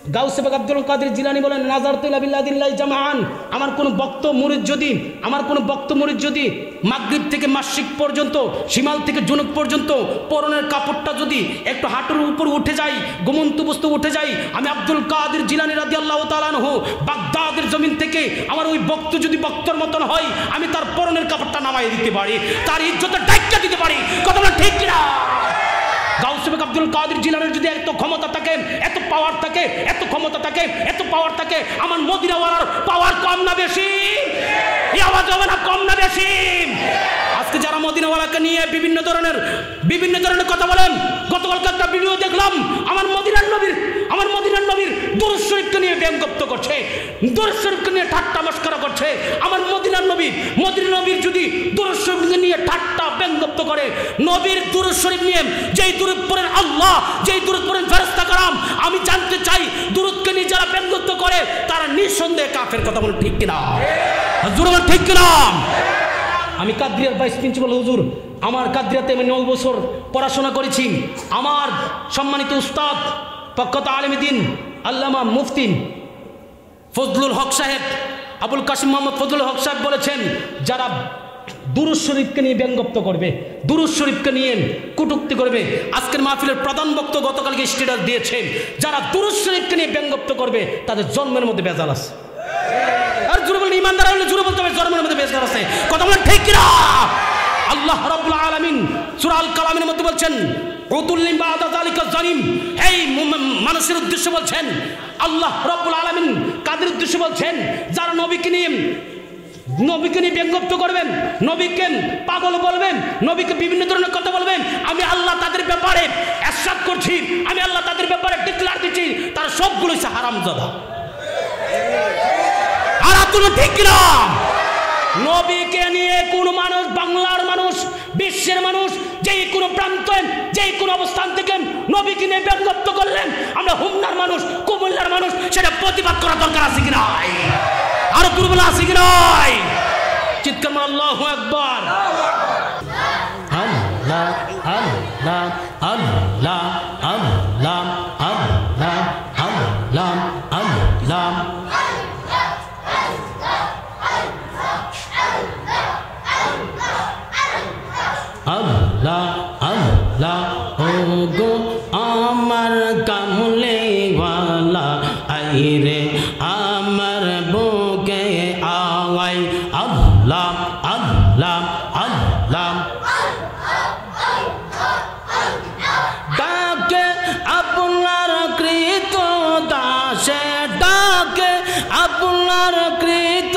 গাউসে পাক আব্দুল কাদের জিলানী বলেন, নাজারতু ইলা বিল্লাহিল্লাহি জামাআন, আমার কোন ভক্ত মুরিদ যদি মাগরিব থেকে মাশরিক পর্যন্ত, শিমাল থেকে জুনুব পর্যন্ত পরনের কাপড়টা যদি একটু হাঁটুর উপর উঠে যায়, ঘুমন্ত বস্তু উঠে যায়, আমি আব্দুল কাদের জিলানী রাদিয়াল্লাহু তাআলা আনহু বাগদাদের জমিন থেকে আমার ওই ভক্ত যদি ভক্তর মতন হয়, আমি তার পরনের কাপড়টা নামাই দিতে পারি, তার ইজ্জতের ডাক্কা দিতে পারি। কথা বলেন ঠিক কিনা? গাউসে পাক আব্দুল কাদের জিলানীর যদি এত ক্ষমতা থাকে, এত পাওয়ার থাকে, এত ক্ষমতা থাকে, এত পাওয়ার থাকে, আমার মদিনাওয়ালার পাওয়ার কম না বেশি? এই আওয়াজ হবে না কম না বেশি? আজকে যারা মদিনাওয়ালাকে নিয়ে বিভিন্ন ধরনের কথা বলেন, গতকালকে একটা ভিডিও দেখলাম, আমার মদিনার নবীর দুরূদ শরীফকে নিয়ে ব্যঙ্গাত্মক করছে, দুরূদ শরীফকে নিয়ে ঠাট্টা মশকরা করছে। আমার মদিনার নবীর যদি দুরূদ শরীফকে নিয়ে ঠাট্টা ব্যঙ্গাত্মক করে, নবীর দুরূদ শরীফ নিয়ে যেই দুরূদ পড়েন আল্লাহ, যেই দুরূদ পড়েন ফেরেশতা کرام, আমি জানতে চাই দুরূদকে নিয়ে যারা ব্যঙ্গাত্মক করে তারা নিঃসন্দেহে কাফের। কথা বলেন ঠিক কিনা? হুজুর বলেন ঠিক কিনা? আমি কাদরিয়ার ভাইস প্রিন্সিপাল হুজুর, আমার কাদরিয়াতে আমি 9 বছর পড়াশোনা করেছি। আমার সম্মানিত উস্তাদ প্রখ্যাত আলেম দ্বীন আল্লামা মুফতি ফজলুল হক সাহেব, আবুল কাসিম মোহাম্মদ ফজলুল হক সাহেব বলেছেন, যারা দুরূদ শরীফকে নিয়ে ব্যঙ্গাত্মক করবে, দুরূদ শরীফকে নিয়ে কটূক্তি করবে, আজকের মাহফিলের প্রধান বক্তা গতকালকে স্ট্যাটাস দিয়েছেন, যারা দুরূদ শরীফকে নিয়ে ব্যঙ্গাত্মক করবে তাদের জন্মের মধ্যে বেজাল আছে। আর জোরে বলেন, ইমানদার হলে জোরে বলতে হবে জন্মের মধ্যে বেজাল আছে। কথা বলেন ঠিক কিনা? আল্লাহ রাব্বুল আলামিন সূরা আল কালামের মধ্যে বলছেন, উতুল্লিম বাদা যালিকা জালিম, এই মানুষের উদ্দেশ্য বলছেন আল্লাহ রাব্বুল আলামিন, কাদের উদ্দেশ্য বলছেন? যারা নবীকে নিয়ে ব্যঙ্গাত্মক করবেন, নবীকে পাগল বলবেন, নবীকে বিভিন্ন ধরনের কথা বলবেন, আমি আল্লাহ তাদের ব্যাপারে ইরশাদ করছি, আমি আল্লাহ তাদের ব্যাপারে ডিক্লেয়ার দিচ্ছি, তারা সবগুলোই হারামজাদা। আর আপনি ঠিক কিনা? নবীকে নিয়ে কোন মানুষ, বাংলার মানুষ, বিশ্বের মানুষ, যেই কোনো প্রান্তে, যেই কোনো অবস্থান থেকে নবীকে নিয়ে ব্যঙ্গাত্মক করলেন, আমরা হুমনার মানুষ, কুমিল্লার মানুষ, সেটা প্রতিবাদ করা দরকার আছে কি নাই? আরো দুর্বল আছে কি নাই? চিৎকার মার আল্লাহু আকবার। আল্লাহ আল্লাহ আল্লাহ আল্লাহ আল্লাহ আল্লাহ আল্লাহ আল্লাহ আল্লাহ ও গো আমার কামলে ওয়ালা আইরে আমার বুকে আওয়াই, আল্লাহ আল্লাহ আল্লাহ ডাকে আপনার কৃত দাসে, ডাকে আপনার কৃত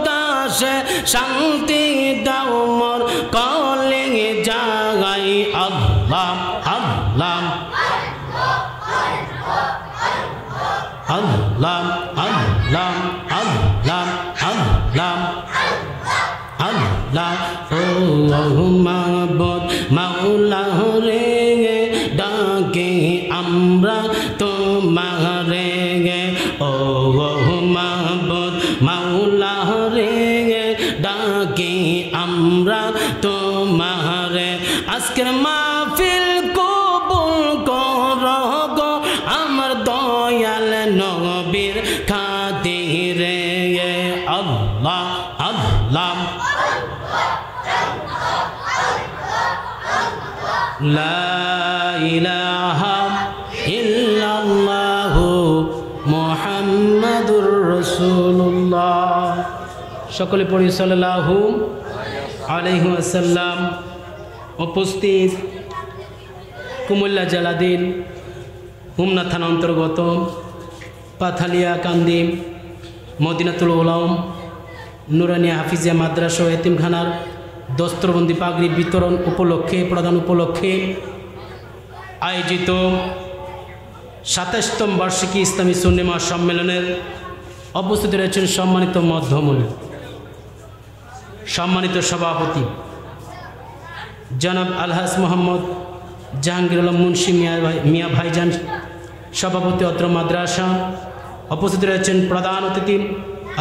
দাসে, শান্তি দাও মোর কলে জাগাই, আল্লাহ আল্লাহ আল্লাহ আল্লাহ আল্লাহ আল্লাহ আল্লাহ ও মাবুদ মাওলা রে, ডাকে আমরা তোমারে, ও মাবুদ মাওলা রে, ডাকে আমরা তোমারে। আজকের মাহফিল কবুল করো গো আমার দয়াল নবীর খাতিরে, আল্লাহ আল্লাহ লা ইলাহা ইল্লাল্লাহু মুহাম্মাদুর রাসূলুল্লাহ। সকলে পড়ি সাল্লাল্লাহু আলাইহি ওয়াসাল্লাম। উপস্থিত কুমিল্লা জেলাধীন হোমনা থানা অন্তর্গত পাথালিয়া কান্দি মদিনাতুল উলাম নুরানিয়া হাফিজিয়া মাদ্রাসা ও এতিমখানার দস্তরবন্দি পাগড়ি বিতরণ উপলক্ষে, প্রদান উপলক্ষে আয়োজিত ২৭তম বার্ষিকী ইসলামী সুন্নি মহাসম্মেলনের উপস্থিত রয়েছেন সম্মানিত মধ্যমূল, সম্মানিত সভাপতি জনাব আলহাজ মোহাম্মদ জাহাঙ্গীর আলম মুন্সি মিয়া ভাইজান, সভাপতি অত্র মাদ্রাসা। উপস্থিত রয়েছেন প্রধান অতিথি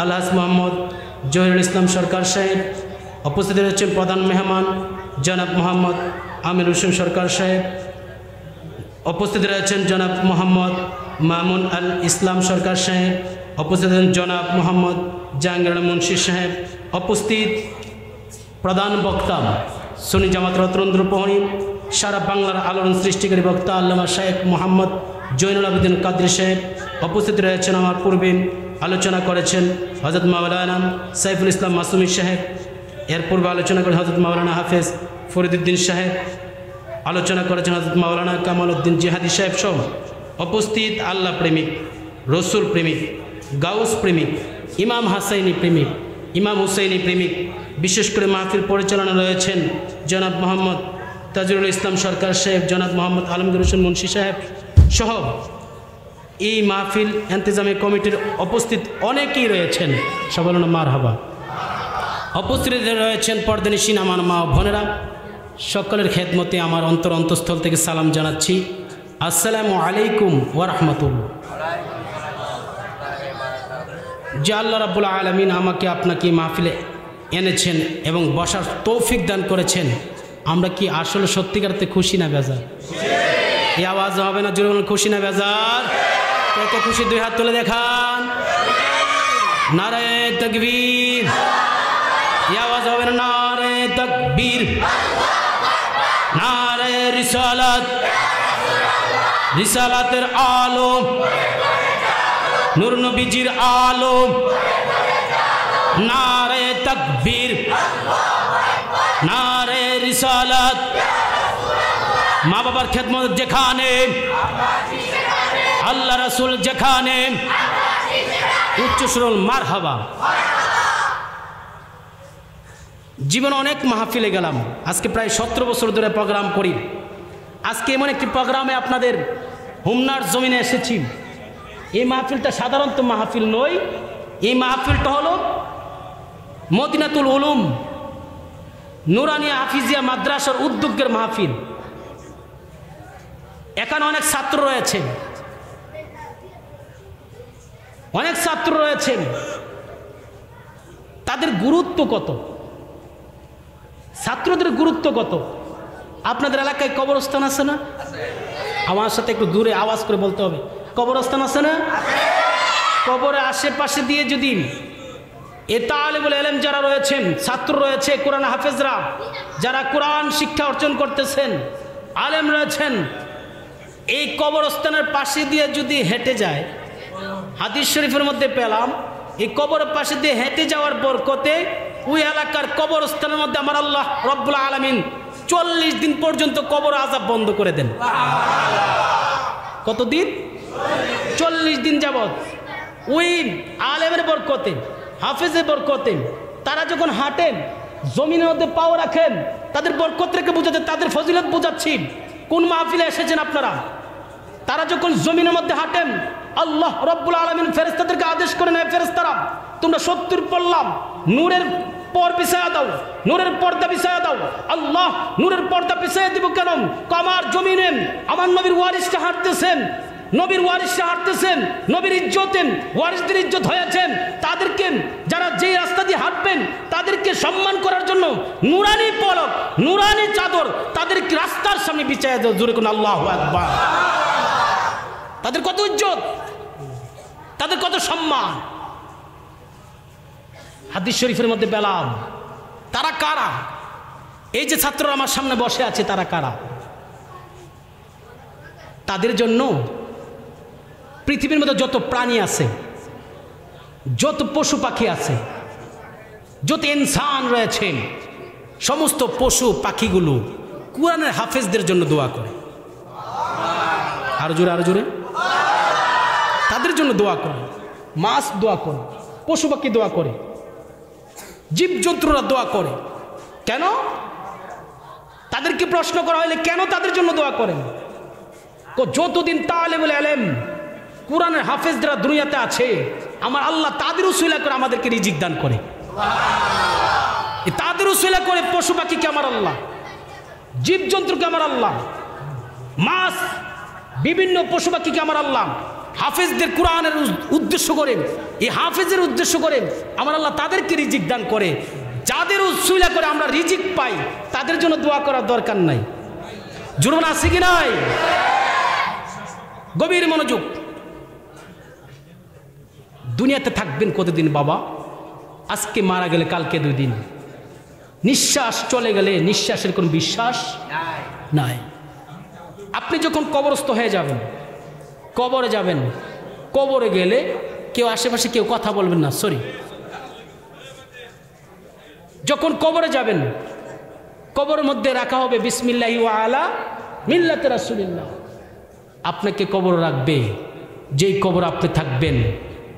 আলহাজ মোহাম্মদ জহিরুল ইসলাম সরকার সাহেব। উপস্থিত রয়েছেন প্রধান মেহমান জনাব মোহাম্মদ আমির হোসেন সরকার সাহেব। উপস্থিত রয়েছেন জনাব মোহাম্মদ মামুন আল ইসলাম সরকার সাহেব, উপস্থিত আছেন জনাব মোহাম্মদ জাহাঙ্গীর মুন্সি সাহেব, উপস্থিত প্রধান বক্তা সুন্নি জামাত রত্নেন্দ্র প্রহরী সারা বাংলার আলোড়ন সৃষ্টিকারী বক্তা আল্লামা শেখ মোহাম্মদ জৈনুল আবেদিন কাদরি সাহেব, উপস্থিত রয়েছেন আমার পূর্বে আলোচনা করেছেন হযরত মাওলানা সাইফুল ইসলাম মাসুমি সাহেব, এর পূর্বে আলোচনা করেন হযরত মাওলানা হাফেজ ফরিদুদ্দিন সাহেব, আলোচনা করেছেন হযরত মাওলানা কামাল উদ্দিন জিহাদি সাহেব সহ উপস্থিত আল্লাহ প্রেমিক, রসুল প্রেমিক, গাউস প্রেমিক, ইমাম হাসাইনি প্রেমিক, ইমাম হুসাইনি প্রেমিক, বিশেষ করে মাহফিল পরিচালনা রয়েছেন জনাব মোহাম্মদ তাজরুল ইসলাম সরকার সাহেব, জনাব মোহাম্মদ আলমগীর হোসেন মুন্সি সাহেব সহ এই মাহফিল ইন্তেজামী কমিটির উপস্থিত অনেকেই রয়েছেন। সবাই বলুন মারহাবা। উপস্থিত রয়েছেন পর্দানিশীন আমার মা ও বোনেরা, সকলের খেদমতে আমার অন্তঃস্থল থেকে সালাম জানাচ্ছি। আসসালামু আলাইকুম ওয়া রাহমাতুল্লাহ। যে আল্লাহ রাব্বুল আলামিন আমাকে আপনাকে মাহফিলে এনেছেন এবং বসার তৌফিক দান করেছেন, আমরা কি আসলে সত্যিকারতে খুশি না বেজার? এই আওয়াজ হবে না জোরে বলুন, খুশি না বেজার? কে খুশি দুই হাত তুলে দেখান। নারে তাকবীর। এই আওয়াজ হবে না নারে তাকবীর, নারে রিসালাত, রিসালাতের আলো, নূর নবীজির আলো, নারে তাকবীর, নারে রিসালাত। মা বাবার খেদমত যেখানে, আল্লাহ রাসূল যেখানে, উচ্চ সুরল মারহাবা। জীবনে অনেক মাহফিলে গেলাম, আজকে প্রায় 17 বছর ধরে প্রোগ্রাম করি। আজকে এমন একটি প্রোগ্রামে আপনাদের হোমনার জমিনে এসেছি। এই মাহফিলটা সাধারণত মাহফিল নয়, এই মাহফিলটা হলো মদিনাতুল উলুম নুরানিয়া হাফিজিয়া মাদ্রাসার উদ্যোগের মাহফিল। এখানে অনেক ছাত্র রয়েছেন, অনেক ছাত্র রয়েছেন, তাদের গুরুত্ব কত, ছাত্রদের গুরুত্ব কত। আপনাদের এলাকায় কবরস্থান আছে না? আমার সাথে একটু দূরে আওয়াজ করে বলতে হবে, কবরস্থান আছে না? কবরের আশেপাশে দিয়ে যদি এ তালিবুল ইলম যারা রয়েছেন, ছাত্র রয়েছে, কোরআন হাফেজরা যারা কোরআন শিক্ষা অর্জন করতেছেন, আলেম রয়েছেন, এই কবরস্থানের পাশে দিয়ে যদি হেঁটে যায়, হাদিস শরীফের মধ্যে পেলাম এই কবরের পাশে দিয়ে হেঁটে যাওয়ার বরকতে ওই এলাকার কবরস্থানের মধ্যে আমার আল্লাহ রব্বুল আলামিন 40 দিন পর্যন্ত কবর আযাব বন্ধ করে দেন। কতদিন? 40 দিন যাবত। ওই আলেমের বরকতে, হাফেজের বরকতে তারা যখন হাঁটেন, জমিনের মধ্যে পাও রাখেন, তাদের বরকত রেখে বোঝাতে, তাদের ফজিলত বোঝাচ্ছি। কোন মাহফিলে এসেছেন আপনারা? তারা যখন জমিনের মধ্যে হাঁটেন, আল্লাহ রব্বুল আলামিন ফেরেশতাদেরকে আদেশ করে নেয়, ফেরেশতারা তোমরা 70 পড়লাম, নূরের পর বিছায়া দাও, নূরের পর্দা বিছায়া দাও। আল্লাহ নূরের পর্দা বিছায়া দিব কেন? আমার জমিনে আমার নবীর ওয়ারিসটা হাঁটতেছেন, নবীর ওয়ারিসরা হাঁটতেছেন, নবীর ইজ্জতেন ওয়ারিসদের ইজ্জত হয়েছেন, তাদেরকে যারা যে রাস্তা দিয়ে হাঁটবেন তাদেরকে সম্মান করার জন্য নুরানি পলক, নুরানি চাদর তাদেরকে রাস্তার সামনে বিছায়া দাও। জোরে কোন আল্লাহু আকবার। তাদের কত ইজ্জত, তাদের কত সম্মান। হাদিস শরীফের মধ্যে পেলাম। তারা কারা? এই যে ছাত্ররা আমার সামনে বসে আছে, তারা কারা? তাদের জন্য পৃথিবীর মধ্যে যত প্রাণী আছে, যত পশু পাখি আছে, যত ইনসান রয়েছেন, সমস্ত পশু পাখিগুলো কোরআনের হাফেজদের জন্য দোয়া করে। আরো জোরে, আরো জোরে। তাদের জন্য দোয়া করে, মাছ দোয়া করে, পশু পাখি দোয়া করে, জীবজন্তুরা দোয়া করে। কেন? তাদেরকে প্রশ্ন করা হলে কেন তাদের জন্য দোয়া করেন? যতদিন তালিবুল ইলম কোরআনের হাফেজরা দুনিয়াতে আছে, আমার আল্লাহ তাদের উসিলা করে আমাদেরকে রিজিক দান করে। তাদের উসিলা করে পশু পাখিকে আমার আল্লাহ, জীবজন্তুকে আমার আল্লাহ, মাছ বিভিন্ন পশু পাখিকে আমার আল্লাহ হাফেজদের কোরআনের উদ্দেশ্য করে, এই হাফেজের উদ্দেশ্য করে আমার আল্লাহ তাদেরকে রিজিক দান করে। যাদের উসিলা করে আমরা রিজিক পাই, তাদের জন্য দোয়া করার দরকার নাই। জুরমান আছে কি নাই? গভীর মনোযোগ। দুনিয়াতে থাকবেন কতদিন বাবা? আজকে মারা গেলে কালকে 2 দিন। নিঃশ্বাস চলে গেলে নিঃশ্বাসের কোনো বিশ্বাস নাই। আপনি যখন কবরস্থ হয়ে যাবেন, কবরে যাবেন, কবরে গেলে কেউ আশেপাশে কেউ কথা বলবেন না, সরি। যখন কবরে যাবেন, কবরের মধ্যে রাখা হবে বিসমিল্লাহি ওয়া আলা মিল্লাতে রাসূলিল্লাহ। আপনাকে কবর রাখবে, যেই কবর আপনি থাকবেন,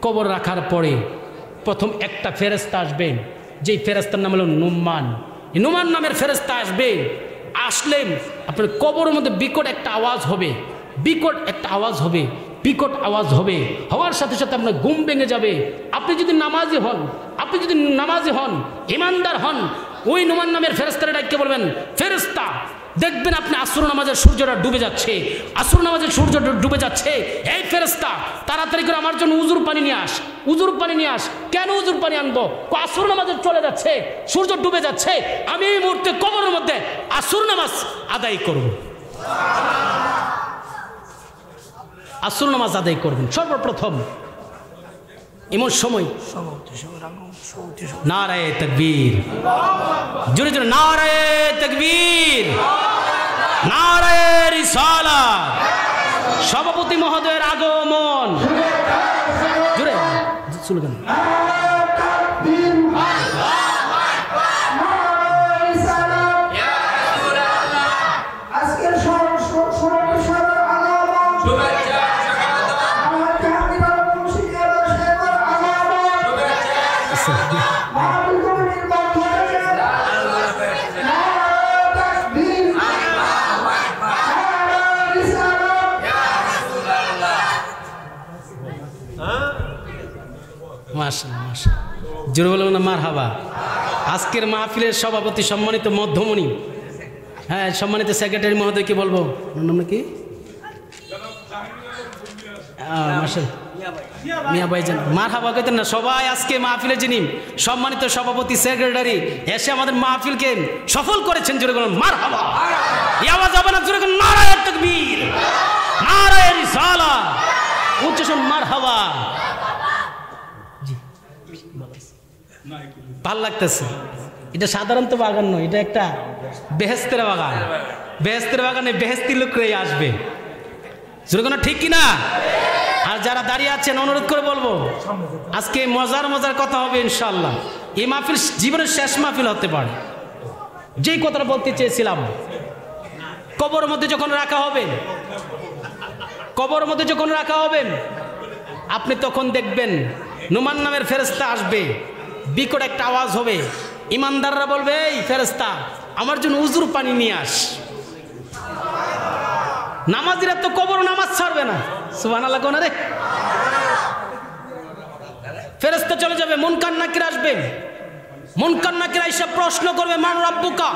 কবর রাখার পরে প্রথম একটা ফেরেশতা আসবেন, যেই ফেরেশতার নাম হলো নুমান। নুমান নামের ফেরেশতা আসবে। আসলেন আপনার কবরের মধ্যে বিকট একটা আওয়াজ হবে, বিকট একটা আওয়াজ হবে, বিকট আওয়াজ হবে। হওয়ার সাথে সাথে আপনার ঘুম ভেঙে যাবে। আপনি যদি নামাজি হন, আপনি যদি নামাজি হন, ইমানদার হন, ওই নুমান নামের ফেরেশতারে ডাকতে বলবেন, ফেরেশতা দেখবেন আপনি আসর নামাজের সূর্যটা ডুবে যাচ্ছে, আসর নামাজের সূর্যটা ডুবে যাচ্ছে। এই ফেরেশতা তাড়াতাড়ি করে আমার জন্য উজুর পানি নিয়ে আস, উজুর পানি নিয়ে আস। কেন উজুর পানি আনবো? আসর নামাজের চলে যাচ্ছে, সূর্য ডুবে যাচ্ছে, আমি এই মুহূর্তে কবরের মধ্যে আসর নামাজ আদায় করব। আসর নামাজ আদায় করবেন সর্বপ্রথম। এমন সময় নারায়ে তাকবীর, জোরে জোরে নারায়ে তাকবীর, নারায়ে রিসালাত, সভাপতি মহোদয়ের আগমন। জোরে স্লোগান। জোরে বলবেন না মারহাবা। আজকের মাহফিলের সভাপতি সম্মানিত মধ্যমণি, হ্যাঁ সম্মানিত সেক্রেটারি মহোদয়কে বলবো, নাম কি মিয়া ভাইজান, মারহাবা কইতেন না সবাই। আজকে মাহফিলের যিনি সম্মানিত সভাপতি সেক্রেটারি এসে আমাদের মাহফিলকে সফল করেছেন, জোরে বলুন মারহাবা। এই আওয়াজ হবে না, জোরে বলুন নারায়ে তাকবীর, নারায়ে রিসালাত, উচ্চস্বর মারহাবা। ভাল লাগতেছে। এটা সাধারণত বাগান নয়, এটা একটা বেহেস্তের বাগান। বেহেস্তের বাগানে বেহেস্তি লোকরাই আসবে, যেরকম ঠিক কিনা? আর যারা দাঁড়িয়ে আছেন অনুরোধ করে বলবো, আজকে মজার মজার কথা হবে ইনশাআল্লাহ। এই মাহফিল জীবনের শেষ মাহফিল হতে পারে। যেই কথাটা বলতে চেয়েছিলাম, কবরের মধ্যে যখন রাখা হবে, কবরের মধ্যে যখন রাখা হবে, আপনি তখন দেখবেন নুমান নামের ফেরেশতা আসবে, বিকট একটা আওয়াজ হবে। ইমানদাররা বলবে, এই ফেরেশতা আমার জন্য উজুর পানি নিয়ে আস। নামাজিরা তো কবর নামাজ ছাড়বে না, সুবহানাল্লাহ কোন রে। ফেরেশতা চলে যাবে, মুনকার নাকির আসবে। মুনকার নাকির এসে প্রশ্ন করবে, মান রাব্বুকা,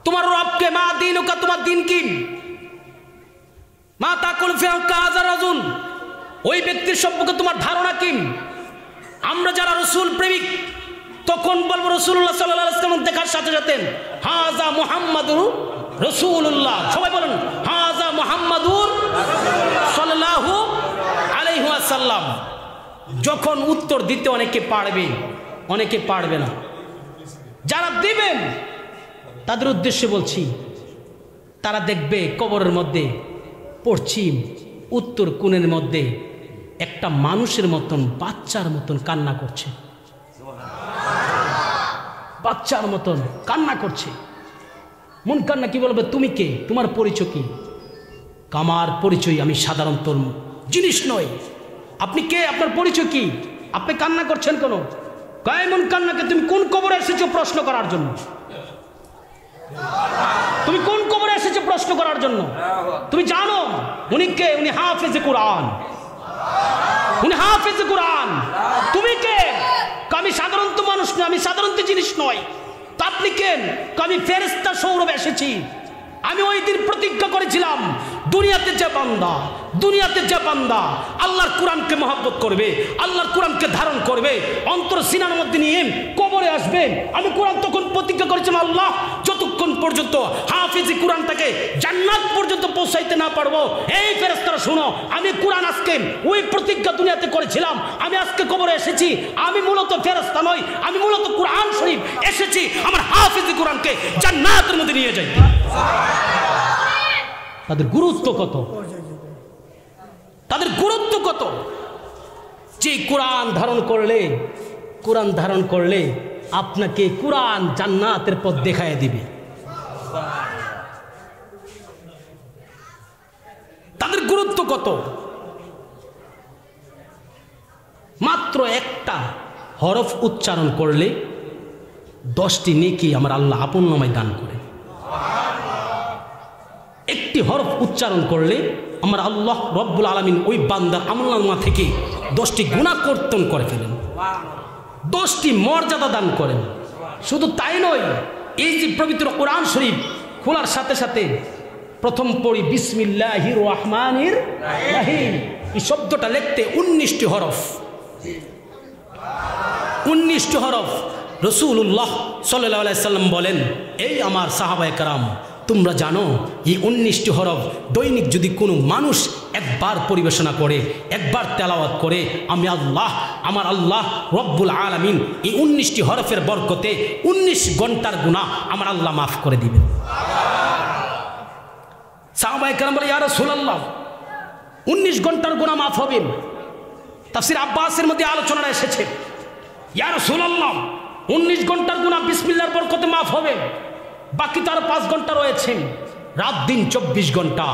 তোমার রবকে, মা দীনুকা, তোমার দিন কি, মা তাকুল ফি হাযা রাজুল, ওই ব্যক্তির সম্পর্কে তোমার ধারণা কি। আমরা যারা রসুল প্রেমিক তখন বলবো রাসূলুল্লাহ সাল্লাল্লাহু আলাইহি ওয়াসাল্লাম দেখার সাথে সাথে হাযা মুহাম্মাদুর রাসূলুল্লাহ, সবাই বলেন হাযা মুহাম্মাদুর সাল্লাল্লাহু আলাইহি ওয়াসাল্লাম। যখন উত্তর দিতে অনেকে পারবে, অনেকে পারবে না। যারা দিবেন তাদের উদ্দেশ্যে বলছি, তারা দেখবে কবরের মধ্যে পশ্চিম উত্তর কোণের মধ্যে একটা মানুষের মতন, বাচ্চার মতন কান্না করছে, বাচ্চার মতন কান্না করছে। মুনকার নাকি বলবে, তুমি কে, তোমার পরিচয় কি? আমার পরিচয় আমি সাধারণত জিনিস নয়। আপনি কে, আপনার পরিচয় কি, আপনি কান্না করছেন কেন? কয় মুনকার নাকি, তুমি কোন কবরে এসেছো প্রশ্ন করার জন্য? তুমি কোন কবরে এসেছো প্রশ্ন করার জন্য? তুমি জানো উনি কে? উনি হাফেজে কোরআন, উনি হাফেজে কোরআন। তুমি কে? আমি সাধারণত মানুষ নয়, আমি সাধারণত জিনিস নয়। তা আপনি কেন? আমি ফেরেশতা সৌরভে এসেছি। আমি ওই দিন প্রতিজ্ঞা করেছিলাম, দুনিয়াতে যে বান্দা, দুনিয়াতে যে বান্দা আল্লাহর কোরআনকে মহব্বত করবে, আল্লাহর কোরআনকে ধারণ করবে, অন্তর সিনার মধ্যে নিয়ে কবরে আসবে। আমি কোরআন তখন প্রতিজ্ঞা করেছিলাম, আল্লাহ যত যতক্ষণ পর্যন্ত হাফিজি কোরআনটাকে জান্নাত পর্যন্ত পৌঁছাইতে না পারবো। এই ফেরেশতারা শুনো, আমি কোরআন আজকে ওই প্রতিজ্ঞা দুনিয়াতে করেছিলাম, আমি আজকে কবরে এসেছি, আমি মূলত ফেরেশতা নই, আমি মূলত কোরআন শরীফ এসেছি আমার হাফিজি কোরআনকে জান্নাতের মধ্যে নিয়ে যাই। তাদের গুরুত্ব কত, তাদের গুরুত্ব কত! যে কোরআন ধারণ করলে আপনাকে কোরআন জান্নাতের পথ দেখায় দিবে। তাদের গুরুত্ব কত! মাত্র একটা হরফ উচ্চারণ করলে 10টি নেকি আমার আল্লাহ আপন নামায় দান করে। একটি হরফ উচ্চারণ করলে আমার আল্লাহ রব্বুল আলামিন ওই বান্দার আমলনামা থেকে 10টি গুনাহ কর্তন করে ফেলেন, 10টি মর্যাদা দান করেন। শুধু তাই নয়, এই যে পবিত্র কোরআন শরীফ খোলার সাথে সাথে প্রথম পড়ি বিসমিল্লাহির রহমানির রহিম, এই শব্দটা লিখতে 19টি হরফ, 19টি হরফ। রাসূলুল্লাহ সাল্লাল্লাহু আলাইহি সাল্লাম বলেন, এই আমার সাহাবায়ে কেরাম, তোমরা জানো এই 19টি হরফ দৈনিক যদি কোনো মানুষ একবার পরিবেশনা করে, একবার তেলাওয়াত করে, আমি আল্লাহ, আমার আল্লাহ রব্বুল আলামিন এই 19টি হরফের বরকতে 19 ঘন্টার গুনাহ আমার আল্লাহ মাফ করে দিবেন। সাহাবায়ে কেরাম বলে, ইয়া রাসূলুল্লাহ 19 ঘন্টার গুনাহ মাফ হবে? তাফসীর আব্বাসের মধ্যে আলোচনা এসেছে, ইয়া রাসূলুল্লাহ 19 ঘন্টার গুনাহ বিসমিল্লাহর বরকতে মাফ হবে, বাকি তার 5 ঘন্টা রয়েছে, রাত দিন 24 ঘন্টা।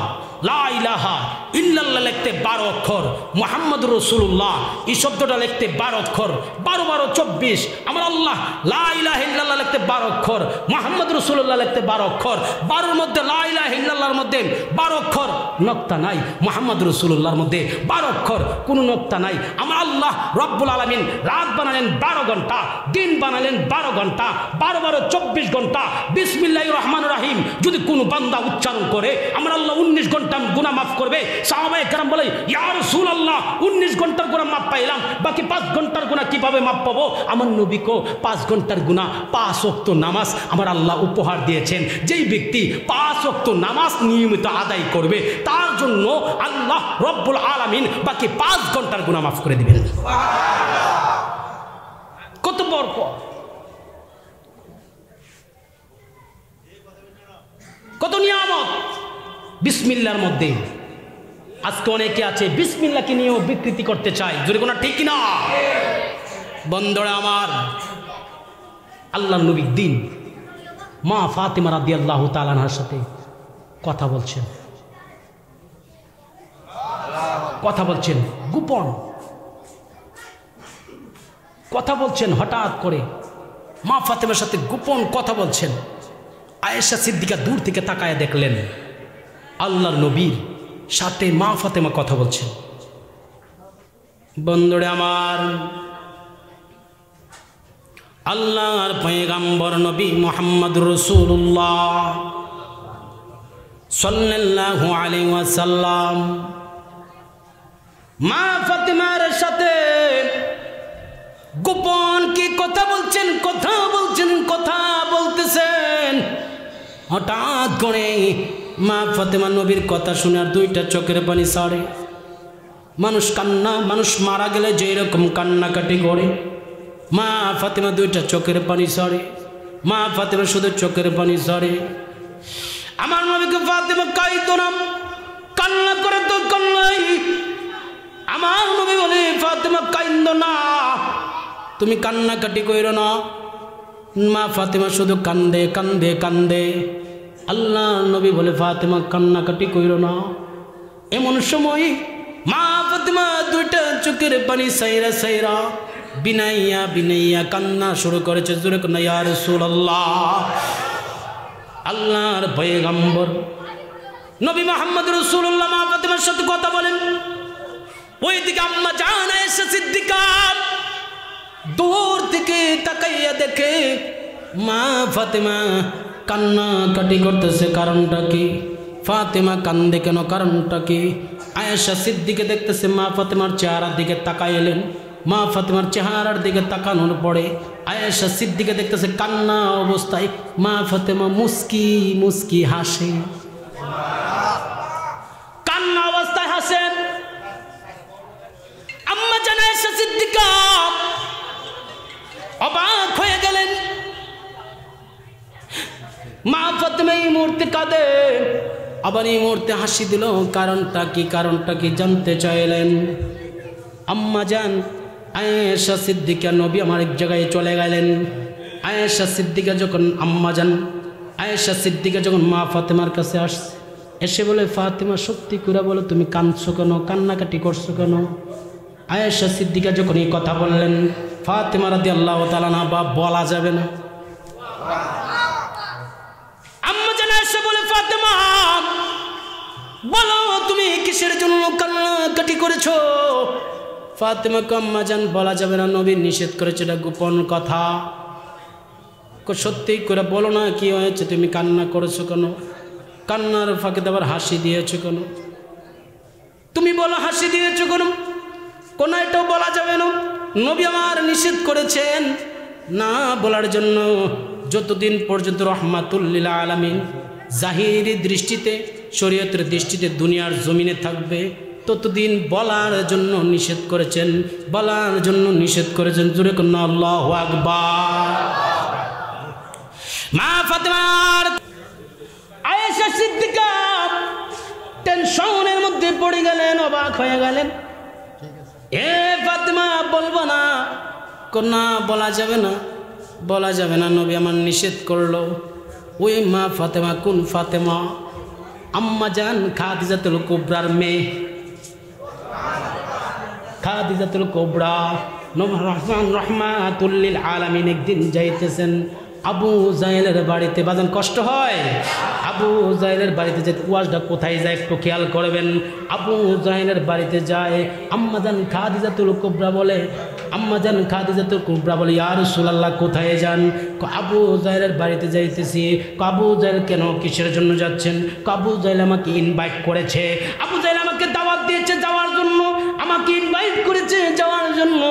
লা ইলাহা ইল্লাল্লাহ লিখতে 12 অক্ষর, মুহাম্মদুর রাসূলুল্লাহ এই শব্দটা লিখতে 12 অক্ষর, 12 12 24। আমার আল্লাহ লা ইলাহা ইল্লাল্লাহ লিখতে 12 অক্ষর, মুহাম্মদুর রাসূলুল্লাহ লিখতে 12 অক্ষর, 12 এর মধ্যে লা ইলাহা ইল্লাল্লাহর মধ্যে 12 অক্ষর নক্তা নাই, মুহাম্মদুর রাসূলুল্লাহর মধ্যে 12 অক্ষর কোনো নক্তা নাই। আমার আল্লাহ রব্বুল আলামিন রাত বানালেন 12 ঘন্টা, দিন বানালেন 12 ঘন্টা, 12 12 24 ঘন্টা। বিসমিল্লাহির রহমানির রহিম যদি কোনো বান্দা উচ্চারণ করে আমার আল্লাহ 19 ঘন্টা গুনাহ মাফ করবে। সাহাবায়ে কেরাম বলে, ইয়া রাসূলুল্লাহ 19 ঘন্টার গুনাহ মাফ পাইলাম, বাকি 5 ঘন্টার গুনাহ কিভাবে মাফ পাবো? আমার নবীকে 5 ঘন্টার গুনাহ 5 ওয়াক্ত নামাজ আমার আল্লাহ উপহার দিয়েছেন। যেই ব্যক্তি 5 ওয়াক্ত নামাজ নিয়মিত আদায় করবে তার জন্য আল্লাহ রব্বুল আলামিন বাকি 5 ঘন্টার গুনাহ মাফ করে দিবেন। কত বরকত, কত নিয়ামত বিসমিল্লাহর মধ্যে। আজকে অনেকে আছে বিসমিল্লাহকে নিয়েও বিকৃতি করতে চায়, জোরে কোনা ঠিক না? বন্ধুরা আমার, আল্লাহর নবীর দিন মা ফাতিমা রাদিয়াল্লাহু তাআলা আনহার সাথে কথা বলছেন, গোপন কথা বলছেন। হঠাৎ করে মা ফাতিমার সাথে গোপন কথা বলছেন। আয়েশা সিদ্দিকা দূর থেকে তাকায় দেখলেন আল্লাহর নবীর সাথে মা ফাতেমা কথা বলছেন। বন্ধুরা আমার, আল্লাহর পয়গম্বর নবী মুহাম্মদুর রাসূলুল্লাহ সাল্লাল্লাহু আলাইহি ওয়াসাল্লাম মা ফাতেমার সাথে গোপন কি কথা বলতেছেন। হঠাৎ করে মা ফাতেমা নবীর কথা শুনে আর 2টা চোখের পানি ছাড়ে। মানুষ মারা গেলে যে রকম কান্নাকাটি করে, মা ফাতেমা 2টা চোখের পানি ছাড়ে। মা ফাতেমা শুধু চোখের পানি ছাড়ে। আমার নবীকে ফাতেমা কাঁদতো না, কান্না করে তো কান্নাই। আমার নবী বলে, ফাতেমা কাঁদো না, তুমি কান্নাকাটি কইরো না। মা ফাতেমা শুধু কান্দে। আল্লাহ নবী বলে, ফাতেমা কান্নাকাটি কইরো না। এমন সময় মা ফাতেমা 2টা চোখের পানি সাইরা বিনাইয়া কান্না শুরু করেছে। জোরে কান্না, ইয়া রাসূলুল্লাহ, আল্লাহর পয়গম্বর নবী মুহাম্মদ রাসূলুল্লাহ মা ফাতেমার সাথে কথা বলেন। ওইদিকে আম্মা জান আয়েশা সিদ্দিকা দূর থেকে তাকাইয়া দেখে মা ফাতেমা কান্নাকাটি করতেছে। কারণটা কি? ফাতেমা কান্দে কেন? কারণটা কি? আয়েশা সিদ্দিকা দেখতেছে, মা ফাতেমার চেহারার দিকে তাকাইলেন। মা ফাতেমার চেহারার দিকে তাকানোর পরে আয়েশা সিদ্দিকা দেখতেছে কান্না অবস্থায় মা ফাতেমা মুস্কি মুস্কি হাসে, কান্না অবস্থায় হাসেন। আম্মা জান আয়েশা সিদ্দিকা অবাক হয়ে গেলেন। মা ফাতেমা এই মুহূর্তে কাঁদে, আবার এই মুহূর্তে হাসি দিল। কারণটা কি জানতে চাইলেন। আম্মা জান আয়েশা সিদ্দিকা নবী আমার এক জায়গায় চলে গেলেন। আয়েশা সিদ্দিকা যখন আয়েশা সিদ্দিকা যখন মা ফাতেমার কাছে আসছে, এসে বলে ফাতেমা সত্যি করে বলো তুমি কাঁদছো কেন, কান্নাকাটি করছো কেন? আয়েশা সিদ্দিকা যখন এই কথা বললেন, ফাতেমা রাদিয়াল্লাহু তাআলা না বা বলা যাবে না। আম্মা জান আয়েশা বলে ফাতেমা বলো তুমি কিসের জন্য কান্নাকাটি করেছো? ফাতেমা আম্মা জান বলা যাবে না, নবী নিষেধ করেছে, এটা গোপন কথা। সত্যি করে বলো না কি হয়েছে, তুমি কান্না করেছো কেন? কান্নার ফাঁকে আবার হাসি দিয়েছো কেন? তুমি বলো হাসি দিয়েছো কেন? কোন এটাও বলা যাবে না, নবী আমার নিষেধ করেছেন না বলার জন্য। যতদিন পর্যন্ত রাহমাতুল লিল আলামিন জাহিরি দৃষ্টিতে, শরীয়তের দৃষ্টিতে দুনিয়ার জমিনে থাকবে, ততদিন বলার জন্য নিষেধ করেছেন, বলার জন্য নিষেধ করেছেন। জোরে কোন আল্লাহু আকবার। মা ফাতেমার আয়েশা সিদ্দিকা টেনশনের মধ্যে পড়ে গেলেন, অবাক হয়ে গেলেন। এ ফাতেমা বলবো না, না বলা যাবে না, বলা যাবে না, নবী আমার নিষেধ করলো। ওই মা ফাতেমা কোন ফাতেমা? আম্মা জান খাদিজাতুল কুবরার মেয়ে, খাদিজাতুল কুবরা। নবী রাহমাতুল লিল আলামিন একদিন যাইতেছেন আবু জাহেলের বাড়িতে। বাজান কষ্ট হয়, আবু জাহেলের বাড়িতে যে কুয়াশটা কোথায় যায় একটু খেয়াল করবেন। আবু জাহেলের বাড়িতে যায়, আম্মাজান খাদিজাতুল কুবরা বলে, আম্মাজান খাদিজাতুল কুবরা বলে ইয়া রাসূলুল্লাহ কোথায় যান? আবু জাহেলের বাড়িতে যাইতেছি। আবু জাহেল কেন, কিসের জন্য যাচ্ছেন? আবু জাহেল আমাকে ইনভাইট করেছে, আবু জাহেল আমাকে দাওয়াত দিয়েছে যাওয়ার জন্য, আমাকে ইনভাইট করেছে যাওয়ার জন্য।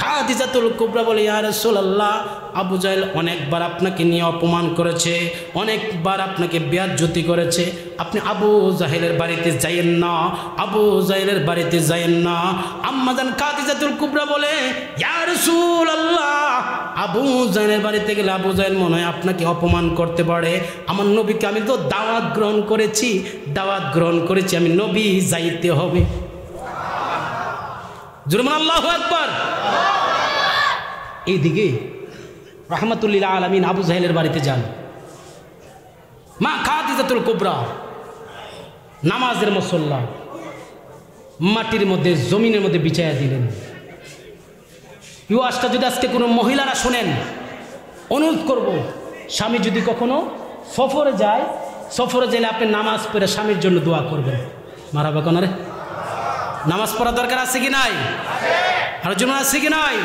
খাদিজাতুল কুবরা বলে ইয়া রাসূলুল্লাহ আবু জাহেল অনেকবার আপনাকে নিয়ে অপমান করেছে, অনেকবার আপনাকে বেয়াজ্জতি করেছে, আপনি আবু জাহেলের বাড়িতে যাইয়েন না, আবু জাহেলের বাড়িতে যাইয়েন না। আম্মাজান খাদিজাতুল কুবরা বলে ইয়া রাসূলুল্লাহ আবু জাহেলের বাড়িতে গেলে আবু জাহেল মনে হয় আপনাকে অপমান করতে পারে। আমার নবীকে আমি তো দাওয়াত গ্রহণ করেছি, আমি নবী যাইতে হবে। জুরমান আল্লাহু আকবার। এইদিকে রাহমাতুল লিল আলামিন আবু জাহেলের বাড়িতে যান। মা খাদিজাতুল কুবরা নামাজের মুসল্লা মাটির মধ্যে, জমিনের মধ্যে বিছায়া দিলেন। ইউআসটা যদি আজকে কোনো মহিলারা শোনেন, অনুরোধ করব, স্বামী যদি কখনো সফরে গেলে আপনি নামাজ পড়ে স্বামীর জন্য দোয়া করবেন। মারাবা কোনারে নামাজ পড়া দরকার আছে কি নাই? আর জন্য আছে কি নাই?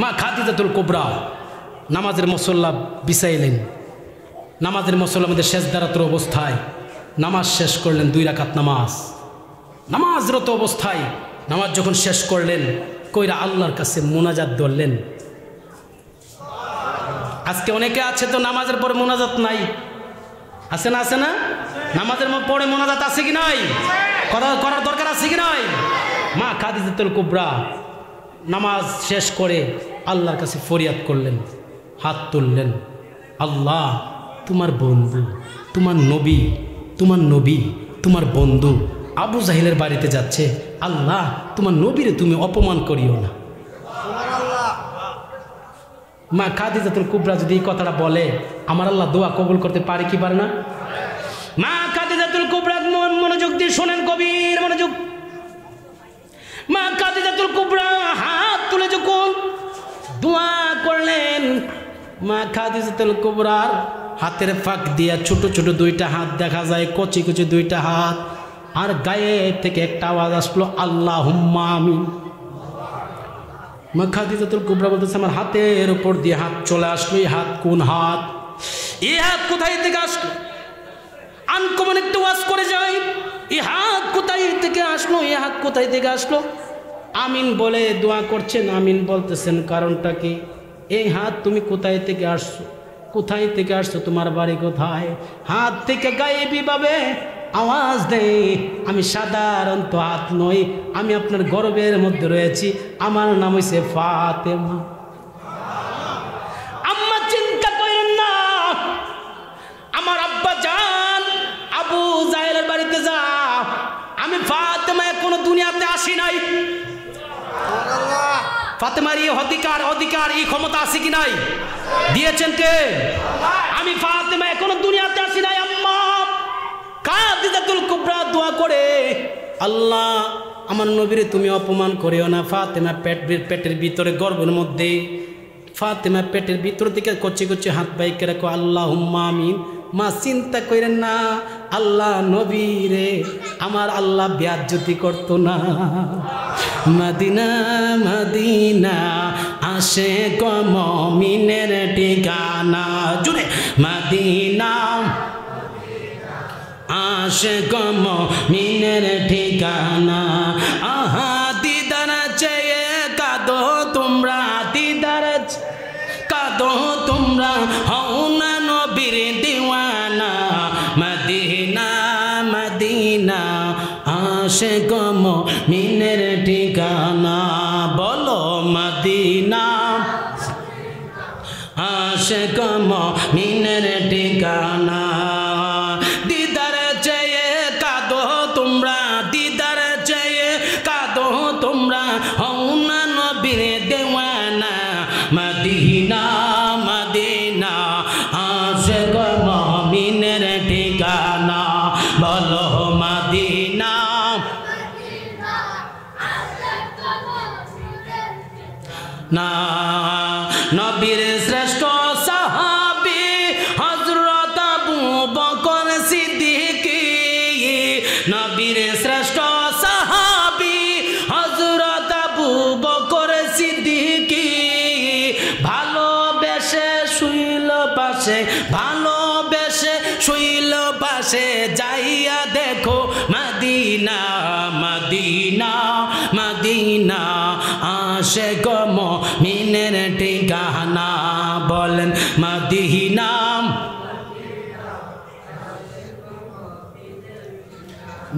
মা খাদিজাতুল কুবরা নামাজের মুসল্লা বিছাইলেন। নামাজের মুসল্লার মধ্যে সেজদারত অবস্থায় নামাজ শেষ করলেন, 2 রাকাত নামাজরত অবস্থায় নামাজ যখন শেষ করলেন, কইরা আল্লাহর কাছে মোনাজাত ধরলেন। আজকে অনেকে আছে তো নামাজের পরে মোনাজাত নাই, আছে না? নামাজের পরে মোনাজাত আছে কি নাই? করার দরকার আছে কি নাই? মা খাদিজাতুল কুবরা নামাজ শেষ করে আল্লাহর কাছে ফরিয়াদ করলেন, হাত তুললেন। আল্লাহ তোমার বন্ধু, তোমার নবী, তোমার বন্ধু আবু জাহেলের বাড়িতে যাচ্ছে, আল্লাহ তোমার নবীরে তুমি অপমান করিও না। মা খাদিজাতুল কুবরা যদি এই কথাটা বলে, আমার আল্লাহ দোয়া কবুল করতে পারে কি পারে না? মা খাদিজাতুল কুবরা মনোযোগ দিয়ে শোনেন, গভীর মনোযোগ। মা খাদিজাতুল কুবরা হাত তুলে যখন দোয়া করলেন, মা খাদিজাতুল কুবরার হাতের ফাঁক দিয়া ছোট ছোট 2টা হাত দেখা যায়, কচি 2টা হাত, আর গায়ে থেকে একটা আওয়াজ আসলো আল্লাহুম্মা আমিন। মা খাদিজাতুল কুবরা বলতেছে আমার হাতের উপর দিয়ে হাত চলে আসলো। এই হাত কোন হাত? এই হাত কোথায় থেকে আসলো? আনকমন একটা ওয়াজ করে যায়, এই হাত কোথায় থেকে আসলো? আমিন বলে দোয়া করছেন, আমিন বলতেছেন, কারণটা কি? এই হাত তুমি কোথায় থেকে আসছো? কোথায় থেকে আসছো? তোমার বাড়ি কোথায়? হাত থেকে গায়েবী ভাবে আওয়াজ দেয়, আমি সাধারণত হাত নই, আমি আপনার গর্বের মধ্যে রয়েছি, আমার নাম হইছে ফাতেমা। আম্মা চিন্তা করেন না, আমার আব্বা জান আবু জাহেলের বাড়িতে যা, আমি ফাতেমা এখনো দুনিয়াতে আসি নাই। ফাতেমার এই অধিকার এই ক্ষমতা আছে কি নাই? দিয়েছেন কে? আমি ফাতেমা এখনো দুনিয়াতে আসি নাই। আম্মা খাদিজাতুল কুবরা দোয়া করে, আল্লাহ আমার নবীরে তুমি অপমান করিও না। ফাতেমা পেটের ভিতরে, গর্ভের মধ্যে ফাতেমা পেটের ভিতর থেকে কচি কচি হাত বাইকে রাখো, আল্লাহুম্মা আমিন। মা চিন্তা করেন না, আল্লাহ নবীরে আমার আল্লাহ বেয়াজ্জতি করতো না। মদিনা মদিনা আসে মুমিনের ঠিকানা, জুড়ে মদিনা আসে মুমিনের ঠিকানা। আহা দিদার চেয়ে কাঁদো তোমরা, দিদার কাঁদো তোমরা, হও না নবীর দিওয়ানা। মদিনা মদিনা আসে মুমিনের ঠিকানা, বলো মদিনা আসে মুমিনের ঠিকানা। দিদার চেয়ে কাঁদো তোমরা, দিদার চেয়ে কাঁদো তোমরা, হও না নবীর দেওয়ানা। মদিনা মদিনা আসে মুমিনের ঠিকানা, বলো মদিনা না। নবীর শ্রেষ্ঠ সাহাবী হযরত আবু বকর সিদ্দিকী, নবীর শ্রেষ্ঠ সাহাবী হযরত আবু বকর সিদ্দিকী। ভালোবেসে শুইল পাশে, ভালোবেসে শুইল পাশে, যাইয়া দেখো মদিনা মদিনা মদিনা আসে মুমিনের ঠিকানা, বলেন মদিনা।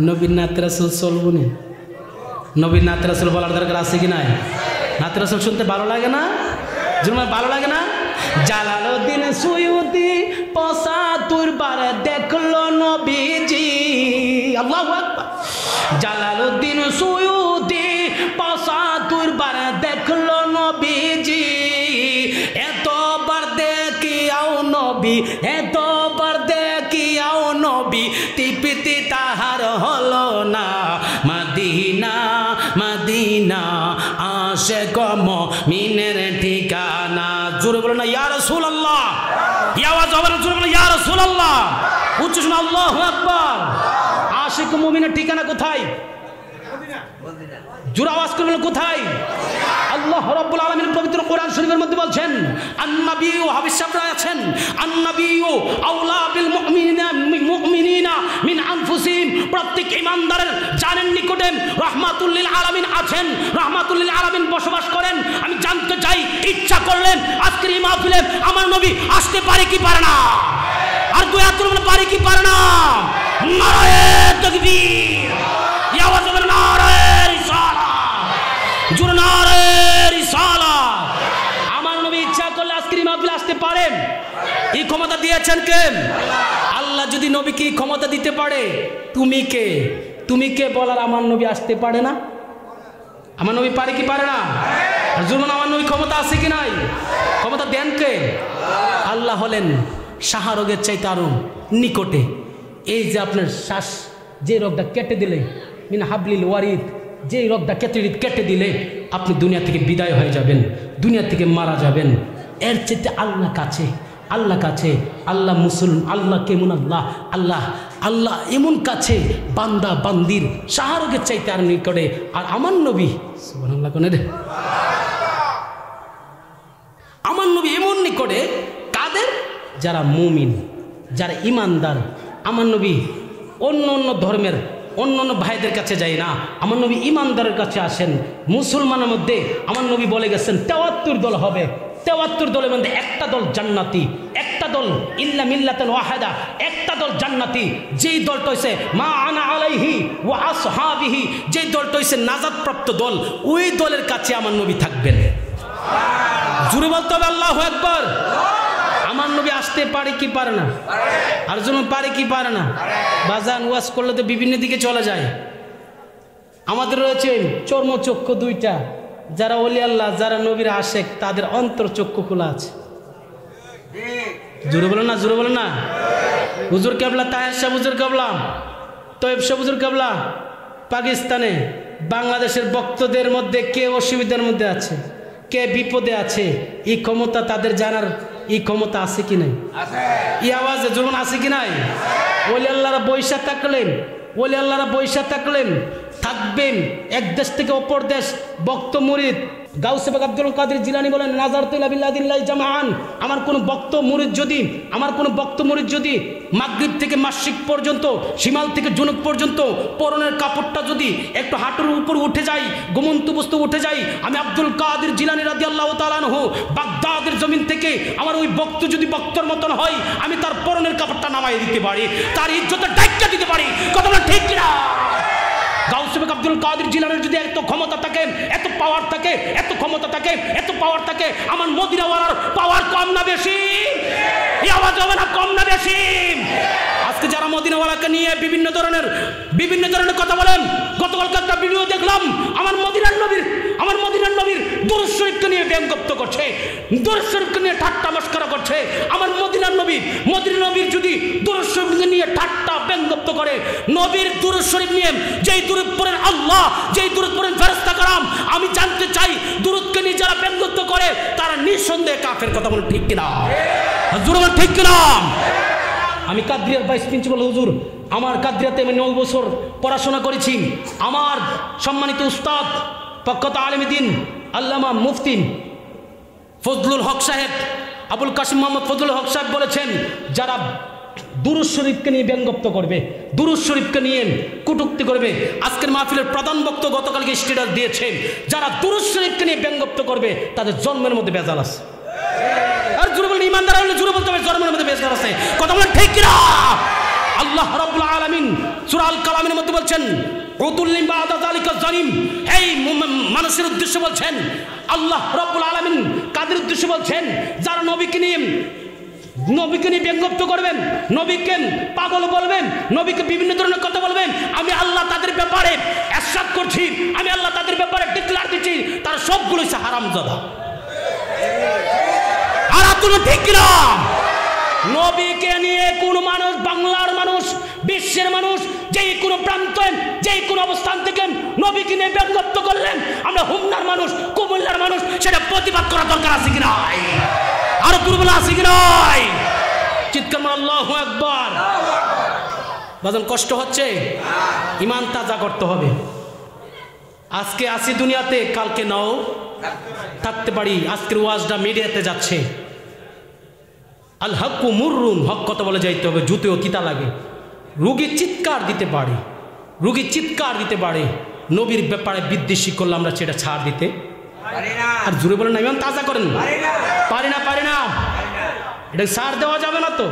নবীর নাত রাসূল চলবো না? নবীর নাত রাসূল বলার দরকার আছে কি নাই? নাত রাসূল শুনতে ভালো লাগে না? জুরমা ভালো লাগে না? জালালউদ্দিন সুয়ুতি ৭৫ বার দেখলো নবীজি, আল্লাহু আকবার। জালালউদ্দিন সুয়ুতি ৭৫ বার দেখলো নবীজি, এতবার দেখিয়াও নবী, এতবার দেখিয়াও নবী, তৃপ্তি তাহার হলো না। মদিনা মদিনা আসে মুমিনের ঠিকানা, জোরে বলো না ইয়া রাসূলুল্লাহ। ইয়া আওয়াজ হবে না, জোরে বলো ইয়া রাসূলুল্লাহ। উচ্চ শুনে আল্লাহু আকবার। আশিক মুমিনের ঠিকানা কোথায়? জোরে আওয়াজ করে বলো কোথায়? আল্লাহ রাব্বুল আলামিন পবিত্র কোরআন শরীফের মধ্যে বলছেন, আন-নবিয়্যু হাবিব সাহেবরা আছেন, আন-নবিয়্যু আওলা বিল মুমিনিনা মিন আনফুসিহিম, প্রত্যেক ঈমানদারের জানের নিকটে রাহমাতুল লিল আলামিন আছেন, রাহমাতুল লিল আলামিন বসবাস করেন। আমি জানতে চাই, ইচ্ছা করলেন আজকের এই মাহফিলে আমার নবী আসতে পারে কি পারে না? আর দয়া করে পারে কি পারে না? নারায়ে তাকবীর, ইয়া আওয়াজ হবে নারায়ে রিসালাত, জোরে নারায়ে রিসালাত। আমার নবী ইচ্ছা করলে আজকের এই মাহফিলে আসতে পারেন। এই ক্ষমতা দিয়েছেন কে? আল্লাহ। যদি নবীকে এই ক্ষমতা দিতে পারে, তুমি কে? তুমি কে বলার আমার নবী আসতে পারে না? আমার নবী পারে কি পারে না? জুলুন আমার নবী ক্ষমতা আছে কি নাই? ক্ষমতা দেন কে? আল্লাহ হলেন শাহরোগের চাইতে আরো নিকটে। এই যে আপনার শ্বাস, যে রোগটা কেটে দিলে, মিন হাবলিল ওয়ারিদ, যে রোগটা কেটে দিলে আপনি দুনিয়া থেকে বিদায় হয়ে যাবেন, দুনিয়া থেকে মারা যাবেন। এর চাইতে আল্লাহ কাছে, আল্লাহ কাছে। আল্লাহ মুসলমান, আল্লাহ কেমন? আল্লাহ আল্লাহ আল্লাহ এমন কাছে, বান্দা বান্দির শাহরোগের চাইতে আর নিকটে। আর আমার নবী সুবহানাল্লাহ কোন রে, আমার নবী এমন নিকটে কাদের? যারা মুমিন, যারা ইমানদার। আমার নবী অন্য অন্য ধর্মের অন্য অন্য ভাইদের কাছে যাই না, আমার নবী ইমানদারের কাছে আসেন। মুসলমানের মধ্যে আমার নবী বলে গেছেন ৭৩ দল হবে, ৭৩ দলের মধ্যে একটা দল জান্নাতি, একটা দল ইল্লা মিল্লাতান ওয়াহিদা, একটা দল জান্নাতি। যেই দলটা হইছে মা আনা আলাইহি ওয়া আসহাবিহি, যেই দলটা হইছে নাজাতপ্রাপ্ত দল, ওই দলের কাছে আমার নবী থাকবেন। জোরে বলতে হবে আল্লাহু আকবার। আমার নবী আসতে পারে কি পারে না? আর যেন পারে কি পারে না? বাজান ওয়াজ করলে তো বিভিন্ন দিকে চলে যায়। আমাদের রয়েছে চর্মচক্ষু দুইটা, যারা ওলি আল্লাহ, যারা নবীর আশেক, তাদের অন্তর চক্ষু খোলা আছে। জোরে বলো না, জোরে বলো না। হুজুর কেবলা তাহের শাহ হুজুর কেবলা, তয়েব শাহ হুজুর কেবলা পাকিস্তানে বাংলাদেশের বক্তদের মধ্যে কে অসুবিধার মধ্যে আছে, কে বিপদে আছে, এই ক্ষমতা তাদের জানার এই ক্ষমতা আছে কি নাই? এই আওয়াজে জোরন আছে কি নাই? ওলি আল্লাহরা বৈশা থাকলেন, ওলি আল্লাহরা বৈশা থাকলেন, থাকবেন এক দেশ থেকে অপর দেশ। বক্ত মুরিদ গাউসে পাক আব্দুল কাদের জিলানী বলেন নাজারতু ইলা বিল্লাদিল্লাহি জামাআন, আমার কোন বক্ত মুরিদ যদি, আমার কোন বক্ত মুরিদ যদি মাগরিব থেকে মাশরিক পর্যন্ত, শিমাল থেকে জুনুব পর্যন্ত পরনের কাপড়টা যদি একটু হাঁটুর উপর উঠে যায়, ঘুমন্ত বস্তু উঠে যায়, আমি আব্দুল কাদের জিলানী রাদিয়াল্লাহু তাআলা আনহু বাগদাদের জমিন থেকে আমার ওই বক্ত যদি বক্তর মতন হয়, আমি তার পরনের কাপড়টা নামাই দিতে পারি, তার ইজ্জতের ডাইক্কা দিতে পারি। কথা বলা ঠিক না? গাউসে পাক আব্দুল কাদের জিলানীর যদি এত ক্ষমতা থাকে, এত পাওয়ার থাকে, এত ক্ষমতা থাকে, এত পাওয়ার থাকে, আমার মদিনাওয়ালার পাওয়ার কম না বেশি? এই আওয়াজ হবে না কম না বেশি? আজকে যারা মদিনাওয়ালাকে নিয়ে বিভিন্ন ধরনের কথা বলেন, গতকালকে একটা ভিডিও দেখলাম আমার মদিনার নবীর দুরূদ শরীফকে নিয়ে ব্যঙ্গত্ব করছে, দুরূদ শরীফকে নিয়ে ঠাট্টা মশকরা করছে। আমার মদিনার নবীর যদি দুরূদ শরীফকে নিয়ে ঠাট্টা ব্যঙ্গত্ব করে, নবীর দুরূদ শরীফ নিয়ে যেই দুরূদ পড়েন আল্লাহ, যেই দুরূদ পড়েন ফেরেশতা کرام, আমি জানতে চাই দুরূদকে নিয়ে যারা ব্যঙ্গত্ব করে তারা নিঃসন্দেহে কাফের। কথা বলেন ঠিক কিনা? হুজুর বলেন ঠিক কিনা? আমি কাদরিয়ার ভাইস প্রিন্সিপাল হুজুর, আমার কাদরিয়াতে আমি 9 বছর পড়াশোনা করেছি। আমার সম্মানিত উস্তাদ প্রখ্যাত আলেমে দ্বীন আল্লামা মুফতি ফজলুল হক সাহেব, আবুল কাসিম মোহাম্মদ ফজলুল হক সাহেব বলেছেন, যারা দুরূদ শরীফকে নিয়ে ব্যঙ্গত্ব করবে, দুরূদ শরীফকে নিয়ে কটূক্তি করবে, আজকের মাহফিলের প্রধান বক্তা গতকালকে স্ট্যাটাস দিয়েছেন, যারা দুরূদ শরীফকে নিয়ে ব্যঙ্গত্ব করবে তাদের জন্মের মধ্যে বেজাল আছে। আর জোরে বলেন, ইমানদার হলে জোরে বলতে হবে জন্মের মধ্যে বেজাল আছে। কথা বলেন ঠিক কিনা? আল্লাহ রাব্বুল আলামিন সূরা আল কালামের মধ্যে বলছেন উতুল্লিম বাদা যালিকা জালিম, এই মানুষের উদ্দেশ্যে বলছেন আল্লাহ রাব্বুল আলামিন, কাদের উদ্দেশ্যে বলছেন? যারা নবীকে নিয়ে ব্যঙ্গত্ব করবেন, নবীকে পাগল বলবেন, নবীকে বিভিন্ন ধরনের কথা বলবেন, আমি আল্লাহ তাদের ব্যাপারে ইরশাদ করছি, আমি আল্লাহ তাদের ব্যাপারে ডিক্লেয়ার দিচ্ছি, তারা সবগুলো হচ্ছে হারামজাদা। আর আপনারা ঠিক কিনা? নবীকে নিয়ে কোন মানুষ, বাংলার মানুষ, বিশ্বের মানুষ, যেই কোনো প্রান্তে, যেই কোনো অবস্থান থেকে নবীকে নিয়ে ব্যঙ্গত্ব করলেন, আমরা হুমনার মানুষ, কুমিল্লার মানুষ, সেটা প্রতিবাদ করা দরকার আছে কি নাই? আরো দুর্বল আছে কি নাই? চিৎকার মার আল্লাহু আকবার। বাজান কষ্ট হচ্ছে, ইমান তাজা করতে হবে। আজকে আসি দুনিয়াতে, কালকে নাও থাকতে পারি। আজকের ওয়াজটা মিডিয়াতে যাচ্ছে, আল হকু মুররুন, হক কথা বলে যাইতে হবে, জুতেও তিতা লাগে। রোগী চিৎকার দিতে পারে, নবীর ব্যাপারে বিদ্বেষী করলে আমরা সেটা ছাড় দিতে আর জুড়ে বলেন না, ইমান তাজা করেন, পারি না, এটা ছাড় দেওয়া যাবে না তো।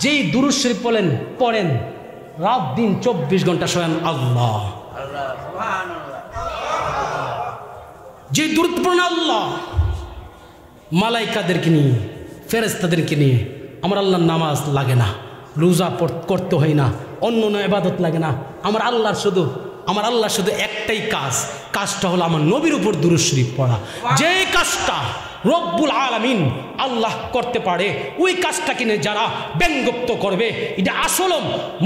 যেই দুরূদ শরীফ পড়েন রাত দিন 24 ঘন্টা শোয়েন আল্লাহ, যে দুরূদ পড়েন আল্লাহ, মালাইকাদেরকে নিয়ে, ফেরেশতাদেরকে নিয়ে, আমার আল্লাহর নামাজ লাগে না, রোজা করতে হয় না, অন্য ইবাদত লাগে না। আমার আল্লাহ শুধু একটাই কাজটা হলো আমার নবীর উপর দুরূদ শরীফ পড়া। যে কাজটা রব্বুল আলামিন আল্লাহ করতে পারে, ওই কাজটাকে নিয়ে যারা ব্যঙ্গত্ব করবে, এটা আসলে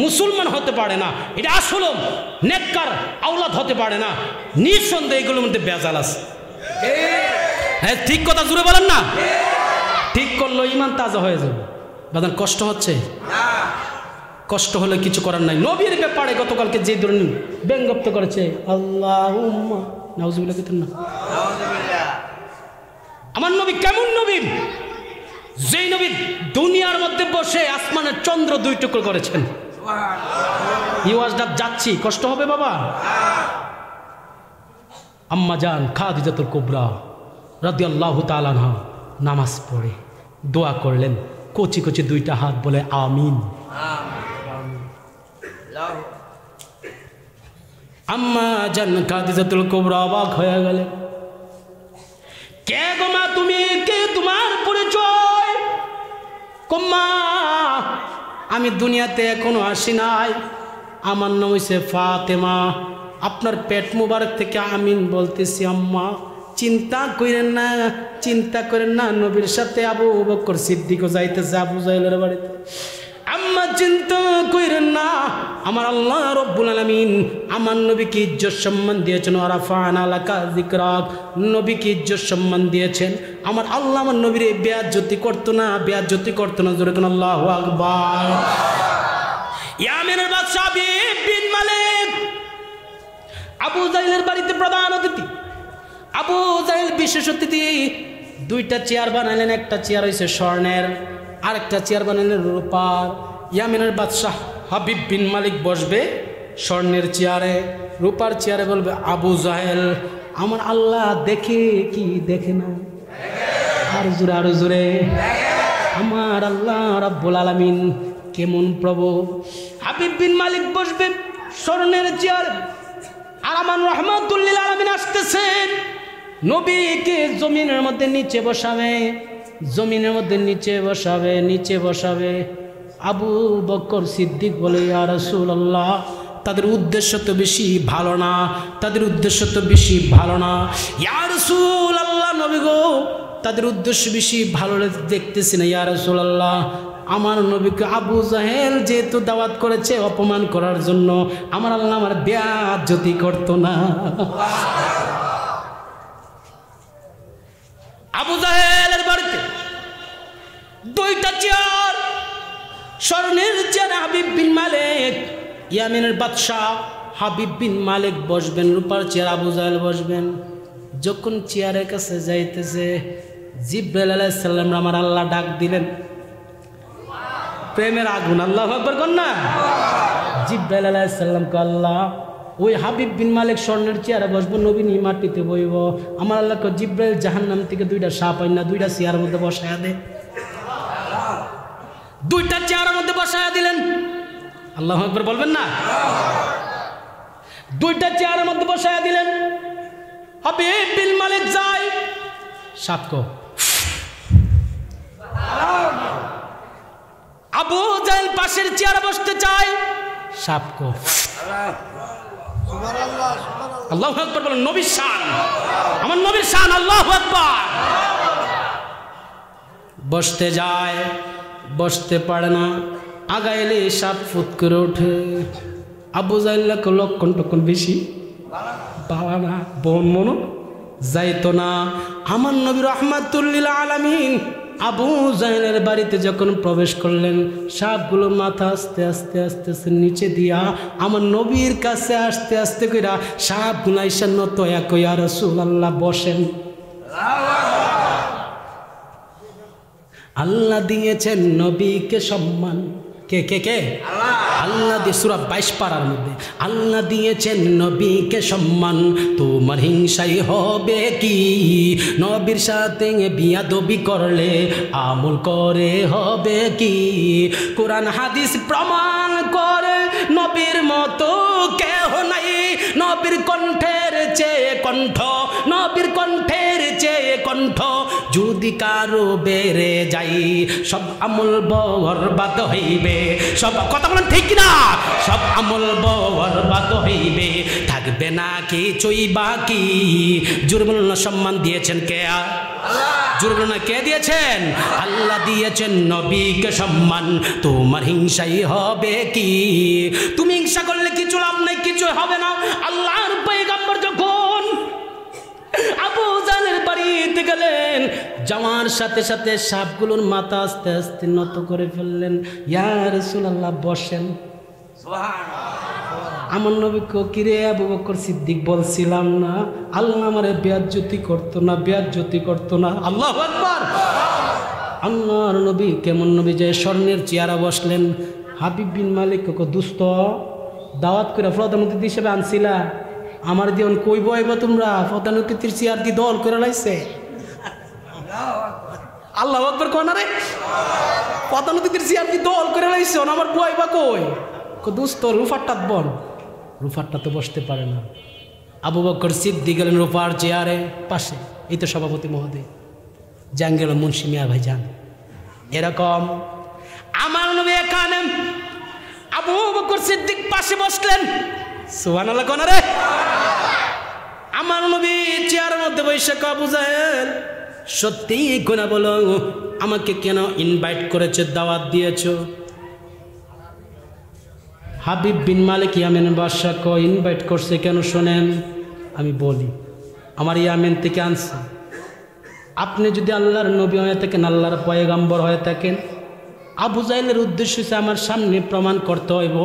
মুসলমান হতে পারে না, এটা আসলে নেককার আওলাদ হতে পারে না। নিঃসন্দেহে এগুলোর মধ্যে বেজাল আছে। হ্যাঁ ঠিক কথা, জুড়ে বলেন না? ঠিক করলো ইমান তাজা হয়ে যাবে। বাদান কষ্ট হচ্ছে, কষ্ট হলে কিছু করার নাই। নবীর ব্যাপারে গতকালকে যে ধরনের ব্যঙ্গত্ব করেছে, আল্লাহুম্মা নাউজুবিল্লাহ, আমার নবী কেমন নবী? যেই নবী দুনিয়ার মধ্যে বসে আসমানের চন্দ্র 2 টুকরো করেছেন, ইওয়াজটা যাচ্ছি, কষ্ট হবে বাবা। আম্মা জান খাদিজাতুল কুবরা রাদিয়াল্লাহু তাআলা আনহা নামাজ পড়ে দোয়া করলেন, কচি কচি দুইটা হাত বলে আমিন। আম্মা জান খাদিজাতুল কুবরা অবাক হয়ে গেলেন, কে গো মা তুমি, কে তোমার পরিচয়? কম্মা আমি দুনিয়াতে এখনো আসি নাই, আমার নাম হইছে ফাতেমা, আপনার পেট মুবারক থেকে আমিন বলতেছি। আম্মা চিন্তা করেন না, চিন্তা করেন না, নবীর সাথে আবু বকর সিদ্দিকও যাইতেছে আবু জাহেলের বাড়িতে। আম্মা চিন্তা করেন না, আমার আল্লাহ রব্বুল আলামিন আমার নবীকে ইজ্জত সম্মান দিয়েছেন। ওয়ারাফা'না লাকা যিকরাক, নবীকে ইজ্জত সম্মান দিয়েছেন। আমার আল্লাহ আমার নবীর বেয়াজ্জতি করতো না, বেয়াজ্জতি করতো না। জোরে কোন আল্লাহু আকবার। ইয়ামেনের বাদশা হাবিব বিন মালিক আবু জাহেলের বাড়িতে প্রধান অতিথি। আবু জাহেল বিশেষ অতিথি। দুইটা চেয়ার বানালেন, একটা চেয়ার হয়েছে স্বর্ণের, আরেকটা চেয়ার বানালেন রূপার। ইয়ামেনের বাদশাহ হাবিব বিন মালিক বসবে স্বর্ণের চেয়ারে, রূপার চেয়ারে বলবে আবু জাহেল আমার আল্লাহ দেখে কি দেখে না? আর জোরে আরো জোরে, আমার আল্লাহ রাব্বুল আলামিন কেমন প্রভু। হাবিব বিন মালিক বসবে স্বর্ণের চেয়ার, আর আমার রাহমাতুল লিল আলামিন আসতেছেন, নবীকে জমিনের মধ্যে নিচে বসাবে, জমিনের মধ্যে নিচে বসাবে, নিচে বসাবে। আবু বকর সিদ্দিক বলে ইয়া রাসূলুল্লাহ, তাদের উদ্দেশ্য তো বেশি ভালো না, তাদের উদ্দেশ্য তো বেশি ভালো না। ইয়া রাসূলুল্লাহ নবী গো, তাদের উদ্দেশ্য বেশি ভালো দেখতেছি না। ইয়া রাসূলুল্লাহ, আমার নবীকে আবু জাহেল যেহেতু দাওয়াত করেছে অপমান করার জন্য, আমার আল্লাহ আমার বেয়াজ্জতি করতো না। আবু জাহেলের বাড়িতে দুইটা চেয়ার, স্বর্ণের চেয়ার হাবিব বিন মালিক, ইয়ামেনের বাদশাহ হাবিব বিন মালিক বসবেন, রূপার চেয়ার আবু জাহেল বসবেন। যখন চেয়ারের কাছে যাইতেছে, জিবরাইল আলাইহিস সালাম আমার আল্লাহ ডাক দিলেন, প্রেমের আগুন, আল্লাহু আকবার কোন না। জিবরাইল আলাইহিস সালাম কে আল্লাহ ওই হাবিব বিন মালিক স্বর্ণের চেয়ারে বসবো, নবী নি মাটিতে বইব। আমার আল্লাহকে জিবরাইল জাহান্নাম থেকে দুইটা সাপ আইনা দুইটা চেয়ারের মধ্যে বসায়া দে, দুইটা চেয়ারের মধ্যে বসায়া দিলেন। আল্লাহু আকবার বলবেন না? দুইটা চেয়ারের মধ্যে বসায়া দিলেন। হাবিব বিন মালিক যায়, সাপকো আবু জাহেল পাশের চেয়ারে বসতে চায়, সাপকো আল্লাহু আকবার বলেন। নবীর শান, আমার নবীর শান, আল্লাহু আকবার। বসতে যায়, বসতে পারে না, আগাইলে সাপ ফুট করে ওঠে। আবু জাহেলকে লক্ষণ টক্ষণ বেশি বাবা না, বোন মনো যাইতো না। আমার নবী রাহমাতুল লিল আলামিন আবু জাহেলের বাড়িতে যখন প্রবেশ করলেন, সাপগুলো মাথা আস্তে আস্তে আস্তে আস্তে নিচে দিয়া আমার নবীর কাছে আস্তে আস্তে কইরা সাপগুলো আইসা নত এক ইয়া রাসূলুল্লাহ বসেন। আল্লাহ দিয়েছেন নবীকে সম্মান, কে কে কে? আল্লাহ দিয়ে সূরা 22 পারার মধ্যে আল্লাহ দিয়েছেন নবীকে সম্মান, তোমার হিংসাই হবে কি? নবীর সাথে বিয়াদবি করলে আমল করে হবে কি? কোরআন হাদিস প্রমাণ করে নবীর মতো কেহ নাই, নবীর কণ্ঠের চেয়ে কণ্ঠ, নবীর কণ্ঠের চেয়ে কণ্ঠ যদি কারো বেড়ে যাই, সব আমল বরবাদ হইবে। সব কথা বলেন ঠিক না? সব আমল বরবাদ হইবে, থাকবে না কিছুই বাকি। জুরবুল্লাহ সম্মান দিয়েছেন কে? জুরবুল্লাহ কে দিয়েছেন? আল্লাহ দিয়েছেন নবীকে সম্মান, তোমার হিংসাই হবে কি? তুমি হিংসা করলে কিছু লাভ নাই, কিছু হবে না। আল্লাহর পয়গম্বর যখন আবু জাহেলের বাড়িতে গেলেন, যাওয়ার সাথে সাথে সাপগুলোর মাথা আস্তে আস্তে নত করে ফেললেন। ইয়া রাসূলুল্লাহ বসেন। আমার নবীকে কিরে আবু বকর সিদ্দিক বলছিলাম না আল্লাহ আমারে বেয়াজ্জতি করতো না, বেয়াজ্জতি করতো না। আল্লাহু আকবার। আল্লাহর নবী কেমন নবী যে স্বর্ণের চেয়ারে বসলেন। হাবিব বিন মালিক দুস্ত দাওয়াত করে প্রধান অতিথি হিসেবে আনছিলা, আমার দিয়ে কইব আইবা তোমরা, প্রধান অতিথির চেয়ার দিয়ে দল করে লাইছে। আল্লাহ আকবার কোন রে, প্রধান অতিথির চেয়ার দিয়ে দল করে লাইছে, আমার বইবা কই? দোস্ত রুফারটা বল, রুফারটা তো বসতে পারে না। আবু বকর সিদ্দিক গেলেন রুফার চেয়ারে পাশে, এই তো সভাপতি মহোদয়, যান গেল মুন্সি মিয়া ভাই যান। এরকম আমার নবী এখানে, আবু বকর সিদ্দিক পাশে বসলেন। সুবহানাল্লাহ কোন রে, আমার নবী চেয়ারের মধ্যে বসে আবু জাহেল সত্যি কোনা বলো, আমাকে কেন ইনভাইট করেছে, দাওয়াত দিয়েছো? হাবিব বিন মালিক ইয়ামেন বাদশা কো ইনভাইট করছে কেন শোনেন, আমি বলি। আমার ইয়ামেন থেকে আনছে, আপনি যদি আল্লাহর নবী হয়ে থাকেন, আল্লাহর পয়গাম্বর হয়ে থাকেন, আবু জাহেলের উদ্দেশ্য হচ্ছে আমার সামনে প্রমাণ করতে হইব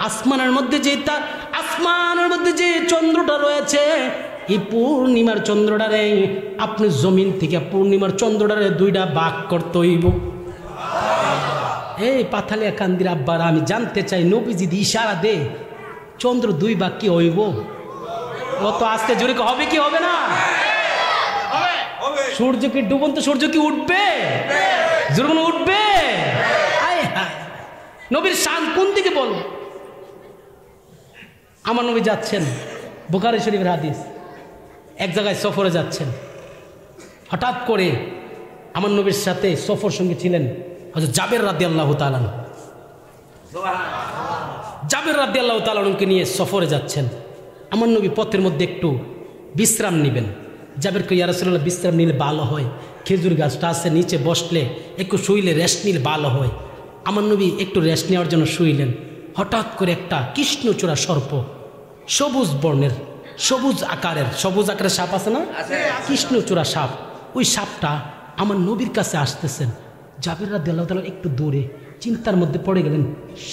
আসমানের মধ্যে যে চন্দ্রটা রয়েছে, এই পূর্ণিমার চন্দ্রটারে আপনি জমিন থেকে পূর্ণিমার চন্দ্রটারে দুইটা ভাগ করতে হইব। এই পাথালিয়া কান্দির আব্বার, আমি জানতে চাই নবী যদি ইশারা দে চন্দ্র দুই ভাগ কি হইব? অত আস্তে জোরে হবে কি হবে না? সূর্য কি ডুবন্ত সূর্য কি উঠবে? জোরে উঠবে? নবীর শান কোন দিকে বল? আমার নবী যাচ্ছেন, বুখারী শরীফের হাদিস, এক জায়গায় সফরে যাচ্ছেন, হঠাৎ করে আমার নবীর সাথে সফর সঙ্গী ছিলেন হযরত জাবের রাদিয়াল্লাহু তাআলা। জাবের রাদিয়াল্লাহু তাআলাকে নিয়ে সফরে যাচ্ছেন। আমার নবী পথের মধ্যে একটু বিশ্রাম নেবেন। জাবেরকে ইয়া রাসূলুল্লাহ বিশ্রাম নিলে ভালো হয়, খেজুর গাছটা আছে নিচে বসলে একটু শুইলে রেস্ট নিলে ভালো হয়। আমার নবী একটু রেস্ট নেওয়ার জন্য শুইলেন। হঠাৎ করে একটা কৃষ্ণচূড়া সর্প, সবুজ বর্ণের, সবুজ আকারের সাপ আছে না, কৃষ্ণচূড়া সাপ, ওই সাপটা আমার নবীর কাছে আসতেছেন। জাবের রাদিয়াল্লাহু তাআলা একটু দূরে চিন্তার মধ্যে পড়ে গেলেন।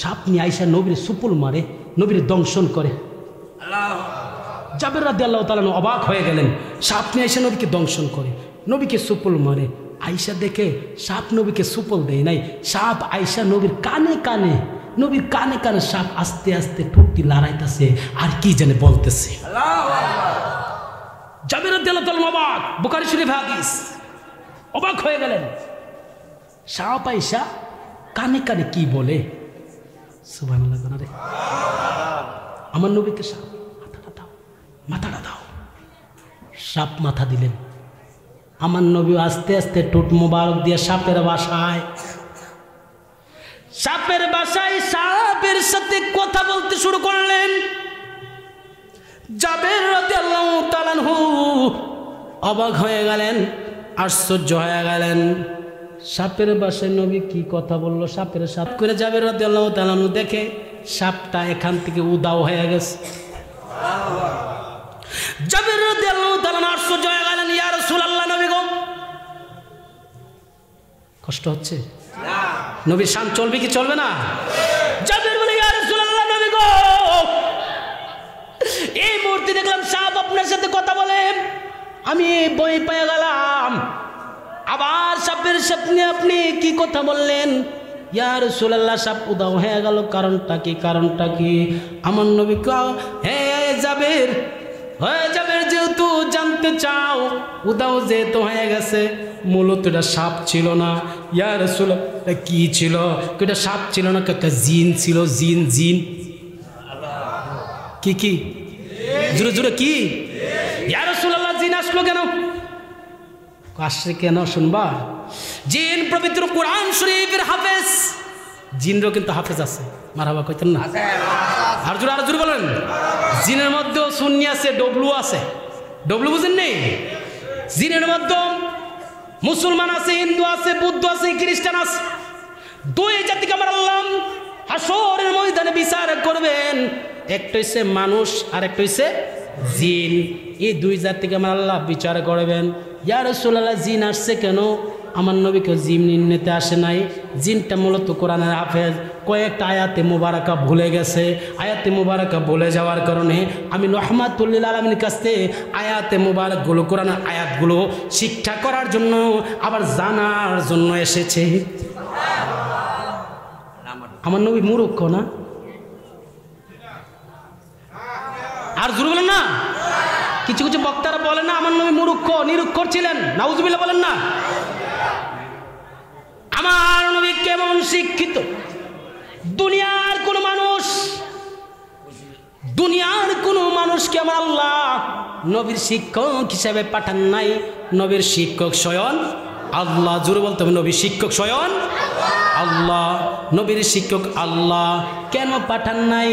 সাপ নিয়ে আইসা নবীর সুপুল মারে, নবীর দংশন করে। জাবের রাদিয়াল্লাহু তাআলা অবাক হয়ে গেলেন, সাপ নিয়ে আইসা নবীকে দংশন করে, নবীকে সুপুল মারে। আইসা দেখে সাপ নবীকে সুপুল দেয় নাই, সাপ আইসা নবীর কানে কানে, নবীর কানে কানে সাপ আস্তে আস্তে ঠুকটি লড়াইতেছে আর কি জানে বলতেছে। জাবের রাদিয়াল্লাহু তাআলা অবাক, বুখারী শরীফ হাদিস, অবাক হয়ে গেলেন। সাপ আইসা কানে কানে কি বলে? সুবহানাল্লাহ। আমার নবীকে সাপ মাথাটা দাও, সাপ মাথা দিলেন। আমার নবী আস্তে আস্তে ঠোঁট মোবারক দিয়ে সাপের বাসায় সাপের সাথে কথা বলতে শুরু করলেন। জাবের রাদিয়াল্লাহু তাআলা অবাক হয়ে গেলেন, আশ্চর্য হয়ে গেলেন। সাপের বাসায় নবী কি কথা বললো? সাপের সাপ করে জাবের রাদিয়াল্লাহু তাআলা দেখে সাপটা এখান থেকে উদাও হয়ে গেছে। জাবের রাদিয়াল্লাহু তাআলা আশ্চর্য হয়ে গেলেন, ইয়া রাসূলুল্লাহ, নবী গো কষ্ট হচ্ছে, নবীর শান চলবে কি চলবে না? জাবের বলে, ইয়া রাসূলুল্লাহ, নবী গো এই মুহূর্তে দেখলাম সাপ আপনার সাথে কথা বলে, আমি বই পেয়ে গেলাম। আবার সাপের সামনে আপনি কি কথা বললেন? ইয়া রাসূলুল্লাহ, সাপ উদাও হয়ে গেল, কারণটা কি? আমার নবী কও, হে জাবের, যেহেতু জানতে চাও উদাও যেহেতু হয়ে গেছে, মূলত এটা সাপ ছিল না। ইয়া রাসূলুল্লাহ, কি ছিল? এটা সাপ ছিল না, একটা জিন ছিল। জিন কি জোরে জোরে কি? ইয়া রাসূলুল্লাহ, জিন আসলো কেন? আসছে কেন শুনবা? জিন পবিত্র কোরআন শরীফের হাফেজ, জিনরও কিন্তু হাফেজ আছে। মারহাবা কইতেন না? আর জোরে বলেন। জিনের মধ্যেও সুন্নি আছে, ডবলু আছে। ডবলু বুঝেন নেই? জিনের মধ্যে মুসলমান আছে, হিন্দু আছে, বৌদ্ধ আছে, খ্রিস্টান আছে। দুই জাতিকে আমার আল্লাহ হাসরের ময়দানে বিচার করবেন। একটা হইছে মানুষ আর একটা হইছে জিন। এই দুই জাতিকে আমার আল্লাহ বিচার করবেন। ইয়া রাসূলুল্লাহ, জিন আসছে কেন? আমার নবীকে জিন নিতে আসে নাই। জিনটা মূলত কোরআনের হাফেজ, কয়েকটা আয়াতে মুবারাকা ভুলে গেছে। আয়াতে মুবারাকা ভুলে যাওয়ার কারণে আমি রাহমাতুল লিল আলামিনের কাছে আয়াতে মুবারাকগুলো, কোরআনের আয়াতগুলো শিক্ষা করার জন্য, আবার জানার জন্য এসেছে। আমার নবী মূর্খ না? আর জোরে বলেন না। কিছু কিছু বক্তারা বলেন না আমার নবী মূর্খ নিরক্ষর ছিলেন, নাউজুবিল্লাহ বলেন না। আমার নবী কেমন শিক্ষিত, দুনিয়ার কোনো মানুষকে আমার আল্লাহ নবীর শিক্ষক হিসেবে পাঠান নাই। নবীর শিক্ষক স্বয়ং আল্লাহ। জোরে বলতে হবে, নবীর শিক্ষক স্বয়ং আল্লাহ, নবীর শিক্ষক আল্লাহ। কেন পাঠান নাই?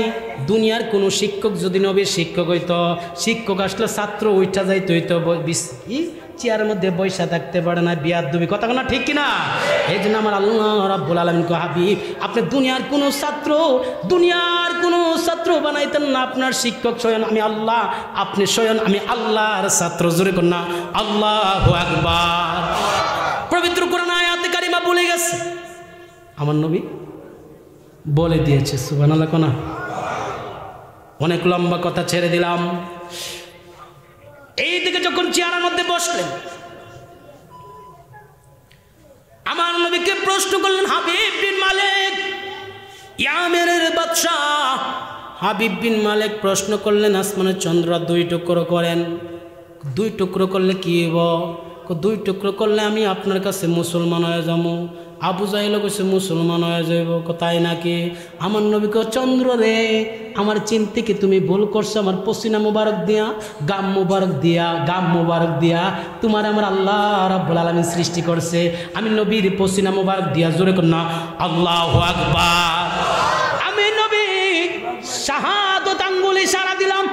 দুনিয়ার কোনো শিক্ষক যদি নবীর শিক্ষক হইতো, শিক্ষক আসলে ছাত্র উঠা যাইতে হইতো, চেয়ারের মধ্যে বৈশা থাকতে পারে না, বিয়াদবি কথা না, ঠিক কিনা? এই জন্য আমার আল্লাহ রাব্বুল আলামিন কো হাবিব আপনি দুনিয়ার কোনো ছাত্র বানাইতেন না, আপনার শিক্ষক স্বয়ং আমি আল্লাহ, আপনি স্বয়ং আমি আল্লাহর ছাত্র। জোরে কর না আল্লাহু আকবার। পবিত্র কোরআন আয়াতে কারিমা বলে গেছে, আমার নবী বলে দিয়েছে। সুবহানাল্লাহ কোনা। অনেক লম্বা কথা ছেড়ে দিলাম। এই দিকে যখন চেয়ারের মধ্যে বসলেন, আমার নবীকে প্রশ্ন করলেন হাবিব বিন মালিক, ইয়ামেনের বাদশাহ হাবিব বিন মালিক প্রশ্ন করলেন, আসমানের চন্দ্র 2 টুকরো করেন, 2 টুকরো করলে কি হইব? 2 টুকরো করলে আমি আপনার কাছে মুসলমান হয়ে যাবো। আবু জাহেল কইছে মুসলমান হয়ে যাইব। তাই নাকি? আমার নবীকে চন্দ্র রে, আমার চিন্তা কি তুমি ভুল করছো? আমার পসিনা মুবারক দিয়া, গাম মুবারক দিয়া তোমার আমার আল্লাহ রাব্বুল আলামিন সৃষ্টি করছে। আমি নবীর পসিনা মুবারক দিয়া, জোরে কর না আল্লাহু আকবার। আমি নবী শাহাদাত আঙ্গুল ইশারা দিলাম,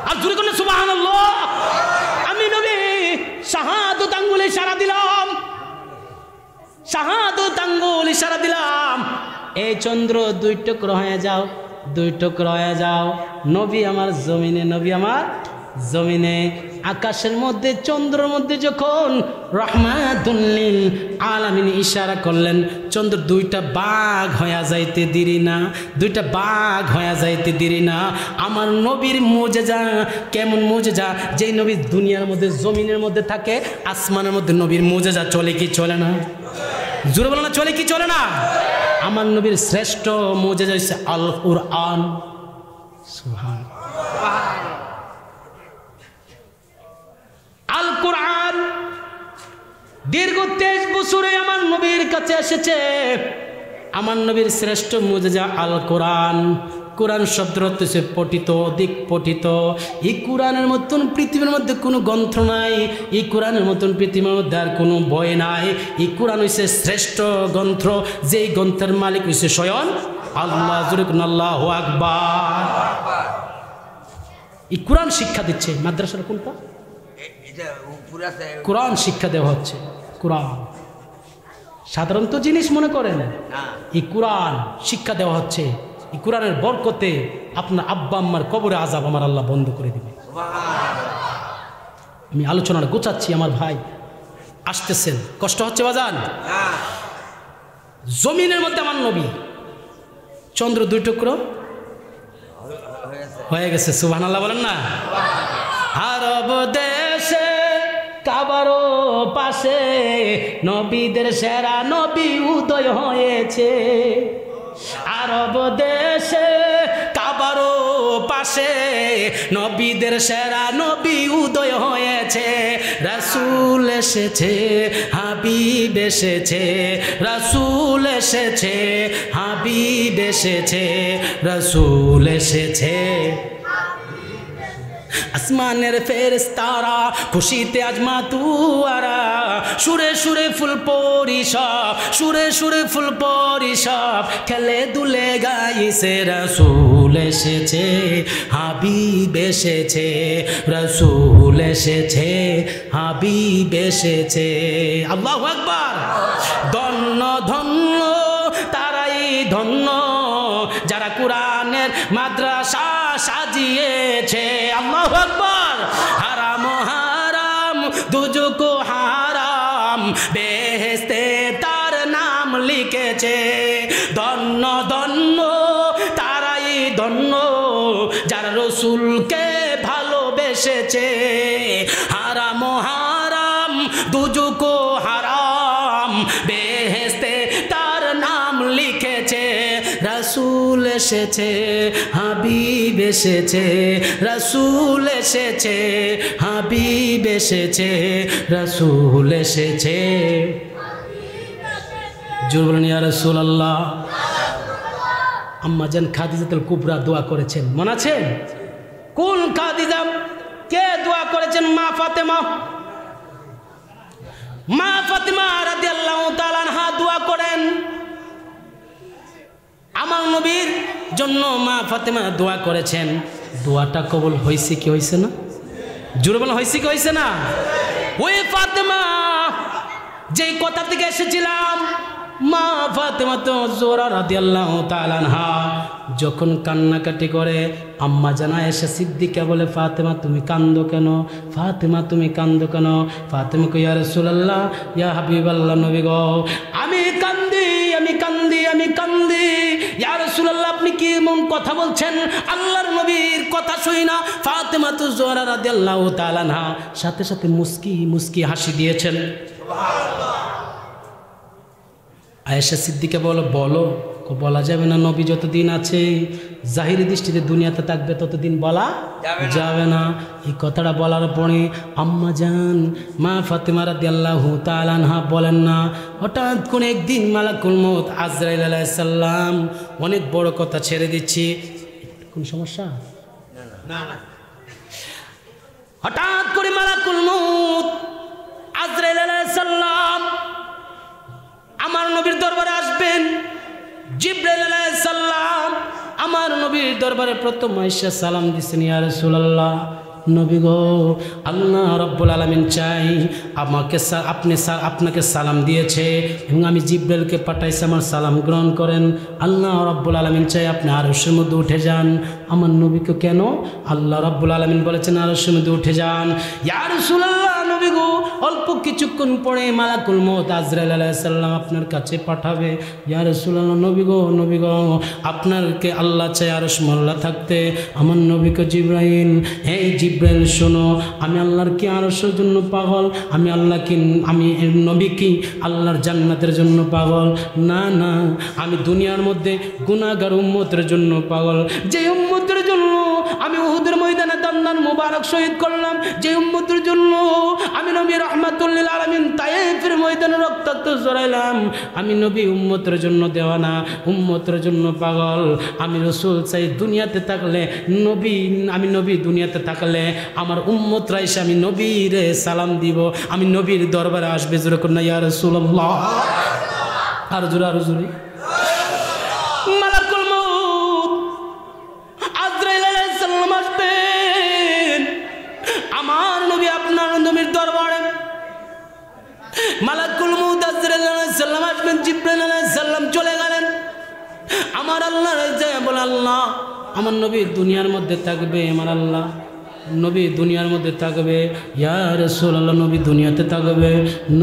আর জোরে কর না সুবহানাল্লাহ। আমি নবী শাহাদাত আঙ্গুল ইশারা দিলাম, শাহাদাত আঙ্গুল ইশারা দিলাম। এই চন্দ্র 2 টুকরো হয়ে যাও, 2 টুকরো হয়ে যাও। নবী আমার জমিনে আকাশের মধ্যে চন্দ্রের মধ্যে যখন রাহমাতুল লিল আলামিন ইশারা করলেন, চন্দ্র 2টা ভাগ হয়ে যাইতে দেরি না, 2টা ভাগ হয়ে যাইতে দেরি না। আমার নবীর মুজিজা কেমন মুজিজা, যেই নবী দুনিয়ার মধ্যে জমিনের মধ্যে থাকে, আসমানের মধ্যে নবীর মুজিজা চলে কি চলে না? জোরে বলো না, চলে কি চলে না? আমার নবীর শ্রেষ্ঠ মুজিজা হচ্ছে আল কুরআন। সুবহানাল্লাহ। আল কুরআন দীর্ঘ 23 বছরে আমার নবীর কাছে এসেছে। আমার নবীর শ্রেষ্ঠ মুজিজা আল কোরআন। কোরআন শব্দের অর্থ হচ্ছে পঠিত, অধিক পঠিত। এই কোরআনের মতন পৃথিবীর মধ্যে কোনো গ্রন্থ নাই, এই কোরআনের মতন পৃথিবীর মধ্যে আর কোনো বই নাই। এই কোরআন হচ্ছে শ্রেষ্ঠ গ্রন্থ, যেই গ্রন্থের মালিক হচ্ছে স্বয়ং আল্লাহ। জোরে বলুন আল্লাহু আকবার। এই কোরআন শিক্ষা দিচ্ছে মাদ্রাসার কোনটা? কোরআন শিক্ষা দেওয়া হচ্ছে। কোরআন সাধারণত জিনিস মনে করেন, এই কোরআন শিক্ষা দেওয়া হচ্ছে। এই কোরআনের বরকতে আপনার আব্বা আম্মার কবরে আযাব আমার আল্লাহ বন্ধ করে দিবে। আমি আলোচনাটা গোছাচ্ছি, আমার ভাই আসতেছেন, কষ্ট হচ্ছে বাজান? জমিনের মধ্যে আমার নবী, চন্দ্র 2 টুকরো হয়ে গেছে। সুবহানাল্লাহ বলেন না। আরব দেশে কাবারও পাশে নবীদের সেরা নবী উদয় হয়েছে। আরব দেশে কাবারও পাশে নবীদের সেরা নবী উদয় হয়েছে। রাসূল এসেছে, হাবিব এসেছে, রাসূল এসেছে, হাবিব এসেছে, রাসূল এসেছে। আসমানের ফেরেশতারা খুশিতে আজ মাতুয়ারা, সুরে সুরে ফুল পরিশব, সুরে সুরে ফুল পরিশব, খেলে দুলে গাইছে। রাসূল এসেছে, হাবিব এসেছে, রাসূল এসেছে, হাবিব এসেছে। আল্লাহু আকবার। ধন্য ধন্য তারাই ধন্য যারা কোরআনের মাদ্রাসা সাজিয়েছে। আল্লাহু আকবার। হারাম হারাম দুজক হারাম বেহেশতে তার নাম লিখেছে। ধন্য ধন্য তারাই ধন্য যারা রাসূলকে ভালোবেসেছে। হারাম হারাম দুজক হারাম বেহেশতে তার নাম লিখেছে। রাসূল এসেছে, হাবিব এসেছে, রাসূল এসেছে, হাবিব এসেছে, রাসূল এসেছে। জোরে বলেন ইয়া রাসূলুল্লাহ। আম্মা জান খাদিজাতুল কুবরা দোয়া করেছেন, মনে আছে? কোন খাদিজা? কে দোয়া করেছেন? মা ফাতেমা। মা ফাতেমা রাদিয়াল্লাহু তাআলা আনহা দোয়া করেন আমার নবীর জন্য। মা ফাতেমা দোয়া করেছেন, দোয়াটা কবুল হয়েছে কি হয়েছে না? জোরে বলেন হয়েছে কি হয়েছে না? ওই ফাতেমা যেই কথা থেকে এসেছিলাম, মা ফাতেমা তো জোহরা রাদিয়াল্লাহু তাআলা আনহা যখন কান্নাকাটি করে, আম্মা জান আয়েশা সিদ্দিকা বলে, ফাতেমা তুমি কান্দো কেন? ফাতেমা তুমি কান্দো কেন? ফাতেমা কই, ইয়া রাসূলুল্লাহ, ইয়া হাবিবাল্লাহ, নবী গো, আমি কান্দি, আমি কান্দি, আমি কান্দি। ইয়া রাসূলুল্লাহ, আপনি কি এমন কথা বলছেন? আল্লাহর নবীর কথা শুই না। ফাতেমা তো জোহরা রাদিয়াল্লাহু তাআলা আনহা সাথে সাথে মুস্কি মুস্কি হাসি দিয়েছেন। আয়েশা সিদ্দিকা বলো, বলো। বলা যাবে না, নবী যতদিন আছে জাহিরি দৃষ্টিতে দুনিয়াতে থাকবে ততদিন বলা যাবে না। এই কথাটা বলার পরে আম্মা জান মা ফাতেমা রাদিয়াল্লাহু তাআলা আনহা বলেন না, হঠাৎ কোন একদিন মালাকুল মউত আজরাইল আলাইহিস সালাম, অনেক বড় কথা ছেড়ে দিচ্ছি, কোন সমস্যা? না না। হঠাৎ করে মালাকুল মউত আজরাইল আলাইহিস সালাম আমার নবীর দরবারে আসবেন। জিবরাইল আলাইহিস সালাম আমার নবীর দরবারে প্রথম আয়েশা সালাম দিছেন, ইয়া রাসূলুল্লাহ, নবী গো, আল্লাহ রাব্বুল আলামিন চাই আমাকে আপনাকে সালাম দিয়েছে এবং আমি জিবরাইলকে পাঠাইছি, আমার সালাম গ্রহণ করেন। আল্লাহ রাব্বুল আলামিন চাই আপনি আরশের মধ্যে উঠে যান। আমার নবীকে কেন? আল্লাহ রাব্বুল আলামিন বলেছেন আরশের মধ্যে উঠে যান। ইয়া রাসূলুল্লাহ, নবী গো, অল্প কিছুক্ষণ পরে মালাকুল মউত আজরাইল আলাইহিস সালাম আপনার কাছে পাঠাবে। ইয়া রাসূলুল্লাহ, নবী গো, নবী গো, আপনাকে আল্লাহ চাই আরশ মোল্লা থাকতে। আমার নবীকে জিবরাইল, এই জিবরাইল শোনো, আমি আল্লাহর কি আরশের জন্য পাগল? আমি আল্লাহ কি, আমি নবী কি আল্লাহর জান্নাতের জন্য পাগল? না না, আমি দুনিয়ার মধ্যে গুনাহগার উম্মতের জন্য পাগল। যে উম্মতের জন্য আমি উহুদের ময়দানে দান্দান মুবারক শহীদ করলাম, যে উম্মতের জন্য আমি নবী রাহমাতুল লিল আলামিন তায়েফের ময়দানে রক্তাক্ত জড়াইলাম, আমি নবী উম্মতের জন্য দেওয়ানা, উম্মতের জন্য পাগল। আমি রাসূল চাই দুনিয়াতে থাকলে নবী, আমি নবী দুনিয়াতে থাকলে আমার উম্মতরা এসে আমি নবীরে সালাম দিব, আমি নবীর দরবারে আসবে। জোরে করুন না ইয়া রাসূলুল্লাহ। আর জোরে, আর জোরে। মালাকুল মউত আজরাইল আলাইহিস সালাম আসবেন আমার নবী আপনার নবীর দরবারে। মালাকুল মউত আজরাইল আলাইহিস সালাম আসবেন, জিবরাইল আলাইহিস সালাম চলে গেলেন। আমার আল্লাহ যায় বলে, আল্লাহ আমার নবী দুনিয়ার মধ্যে থাকবে, আমার আল্লাহ নবী দুনিয়ার মধ্যে থাকবে। ইয়া রাসূলুল্লাহ, নবী দুনিয়াতে থাকবে,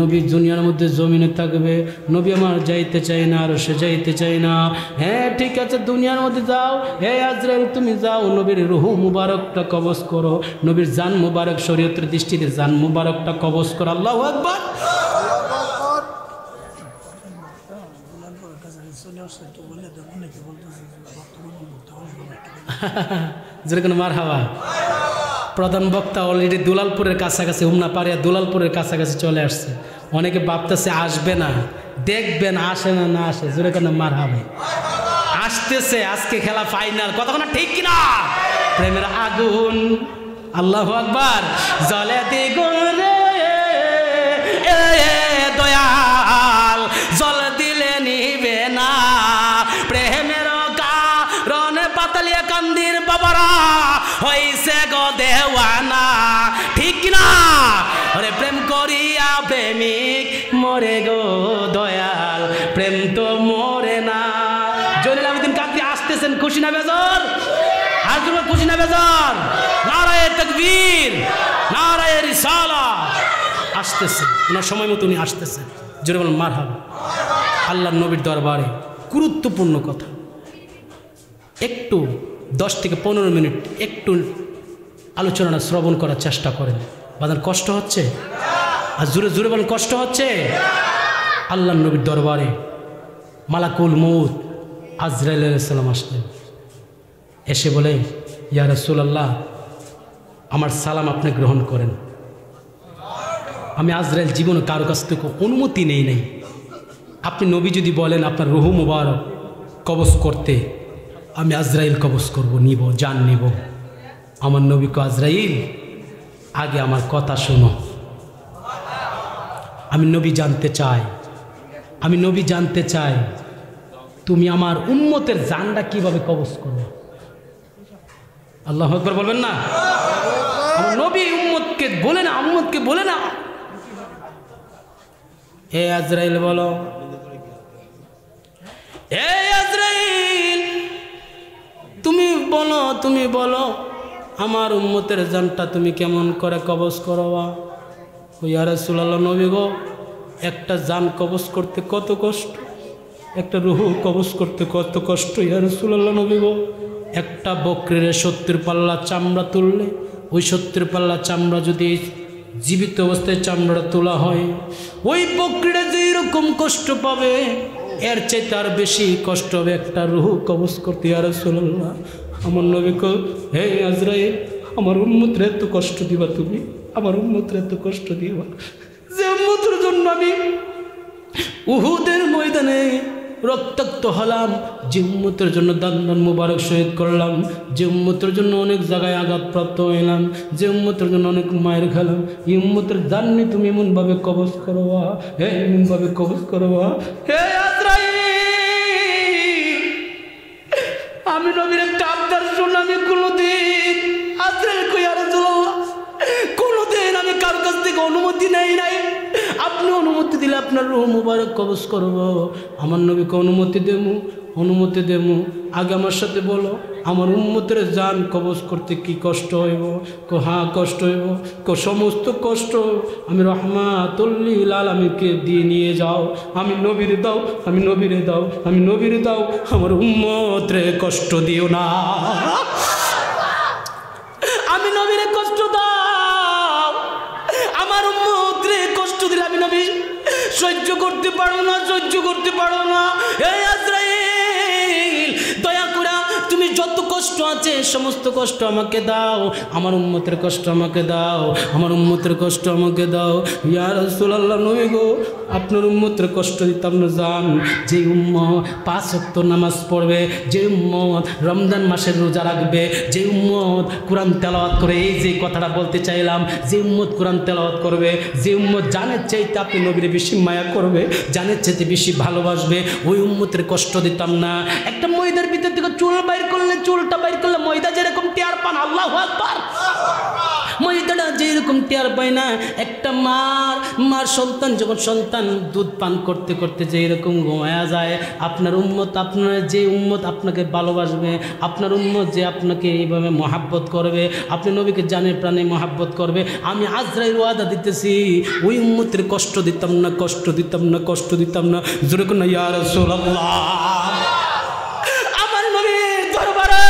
নবী দুনিয়ার মধ্যে জমিনে থাকবে। নবী আমার যাইতে চাই না, আর সে যাইতে চাই না। হ্যাঁ ঠিক আছে, দুনিয়ার মধ্যে যাও। হে আজরাইল তুমি যাও, নবীর রূহ মুবারকটা কবজ করো, নবীর জান মুবারক, শরীয়তের দৃষ্টিতে জান মুবারকটা কবজ করো। আল্লাহু আকবার। যেরকম মারহাবা। প্রধান বক্তা অলরেডি দুলালপুরের কাছাকাছি, হুমনা পাড়িয়া দুলালপুরের কাছাকাছি চলে আসছে। অনেকে ভাবতেছে আসবে না, দেখবেন আসে না, না আসে। যেরকম মারহাবা আসতেছে, আজকে খেলা ফাইনাল। কতক্ষণ ঠিক কিনা? প্রেমের আগুন, আল্লাহু আকবার, জ্বলে দ্বিগুণ রে দয়াল, জল দিলে নিবে না। প্রেমের কারণে পাতালিয়া কান্দির বাবারা হইছে গো দেওয়ানা, ঠিক কিনা? ওরে প্রেম করিয়া প্রেমিক মরে গো দয়াল, প্রেম তো মরে না। জলিল আবেদিন কাদরি আসতেছেন, খুশি না বেজার? হাজুর খুশি না বেজার? নারায়ে তাকবীর, নারায়ে রিসালাত। আসতেছে, ওনার সময় মতো উনি আসতেছেন। জোরে বলেন মারহাবা। আল্লাহর নবীর দরবারে গুরুত্বপূর্ণ কথা, একটু 10 থেকে 15 মিনিট একটু আলোচনাটা শ্রবণ করার চেষ্টা করেন। বাজার কষ্ট হচ্ছে? আর জোরে জোরে বলেন কষ্ট হচ্ছে? আল্লাহর নবীর দরবারে মালাকুল মউত আজরাইল আলাইহিস সালাম আসলেন। এসে বলে, ইয়া রাসূলুল্লাহ, আমার সালাম আপনি গ্রহণ করেন। আমি আজরাইল জীবনে কারো কাছ থেকে অনুমতি নেই নাই। আপনি নবী যদি বলেন আপনার রুহু মুবারক কবজ করতে, আমি আজরাইল কবজ করব, নিব, জান নিব। আমার নবীকে, আজরাইল আগে আমার কথা শোনো, আমি নবী জানতে চাই, আমি নবী জানতে চাই তুমি আমার উম্মতের জানটা কিভাবে কবজ করো। আল্লাহু আকবার বলবেন না? আমার নবী উম্মতকে বলে না, উম্মতকে বলে না, এ আজরাইল বলো, এ আজরাইল তুমি বলো, তুমি বলো আমার উম্মতের জানটা তুমি কেমন করে কবজ করবা। ইয়া রাসূলুল্লাহ, নবী গো, একটা জান কবজ করতে কত কষ্ট, একটা রুহু কবজ করতে কত কষ্ট। ইয়া রাসূলুল্লাহ, নবী গো, একটা বকরির 70 পাল্লা চামড়া তুললে, ওই 70 পাল্লা চামড়া যদি জীবিত অবস্থায় চামড়া তোলা হয়, ওই বকরিটা যে এরকম কষ্ট পাবে, এর চাইতে আর বেশি কষ্ট হবে একটা রুহু কবজ করতে। ইয়া রাসূলুল্লাহ, আমার নবী কো, হে আজরাইল, আমার উম্মতের এত কষ্ট দিবা তুমি, আমার উম্মতের এত কষ্ট দিবা যে উম্মতের জন্য আমি উহুদের ময়দানে রক্তাক্ত হলাম, যে উম্মতের জন্য দান মুবারক শহীদ করলাম, যে উম্মতের জন্য অনেক জায়গায় আঘাতপ্রাপ্ত হইলাম, যে উম্মতের জন্য অনেক মায়ের খেলাম, এই উম্মতের জাননি তুমি এমনভাবে কবজ করবা, হে এমনভাবে কবজ করবা। হে আজরাইল, আমি নবীর একটা আবদার শুন, আমি কোনোদিন আজরাইল কই, ইয়া রাসূলুল্লাহ, কোনোদিন আমি কারোর কাছ থেকে অনুমতি নেই নাই, আপনি অনুমতি দিলে আপনার রূহ মুবারক কবজ করব। আমার নবীকে অনুমতি দেবো, অনুমতি দেবো, আগে আমার সাথে বলো আমার উম্মতের জান কবজ করতে কি কষ্ট হইব। কো হ্যাঁ কষ্ট হইব। কো সমস্ত কষ্ট আমি রহমাতুল লিল আলামিনকে দিয়ে নিয়ে যাও, আমি নবীরে দাও, আমি নবীরে দাও, আমি নবীরে দাও, আমার উম্মতরে কষ্ট দিও না, আমি নবীরে কষ্ট দাও, আমার উম্মতরে কষ্ট দিলে আমি নবী সহ্য করতে পারো না, সহ্য করতে পারো না। এই আজরাইল, দয়া করে তুমি যত কষ্ট আছে সমস্ত কষ্ট আমাকে দাও, আমার উম্মতের কষ্ট আমাকে দাও, আমার উম্মতের কষ্ট আমাকে দাও। ইয়া রাসূলুল্লাহ, নবী গো, আপনার উম্মতের কষ্ট দিতাম না। জান, যে উম্মত 5 ওয়াক্ত নামাজ পড়বে, যে উম্মত রমজান মাসের রোজা রাখবে, যে উম্মত কোরআন তেলাওয়াত করে, এই যে কথাটা বলতে চাইলাম, যে উম্মত কোরআন তেলাওয়াত করবে, যে উম্মত জানের চাইতে আপনি নবীরে বেশি মায়া করবে, জানের চাইতে বেশি ভালোবাসবে, ওই উম্মতের কষ্ট দিতাম না। একটা ময়দার ভিতর থেকে চুল বাইর করলে, চুলটা বাইর করলে ময়দা যেরকম টের পান, আল্লাহু আকবার, ময়দাটা যেরকম টের পায় না, একটা মার সন্তান যখন সন্তান দুধ পান করতে করতে যে এরকম ঘুমায়া যায়, আপনার উম্মত, আপনার যে উম্মত আপনাকে ভালোবাসবে, আপনার উম্মত যে আপনাকে এইভাবে মহাব্বত করবে, আপনি নবীকে জানে প্রাণে মহাব্বত করবে, আমি আজরাইল ওয়াদা দিতেছি ওই উম্মতের কষ্ট দিতাম না, কষ্ট দিতাম না, কষ্ট দিতাম না। জোরে কোন ইয়া রাসূলুল্লাহ। আমার নবীর দরবারে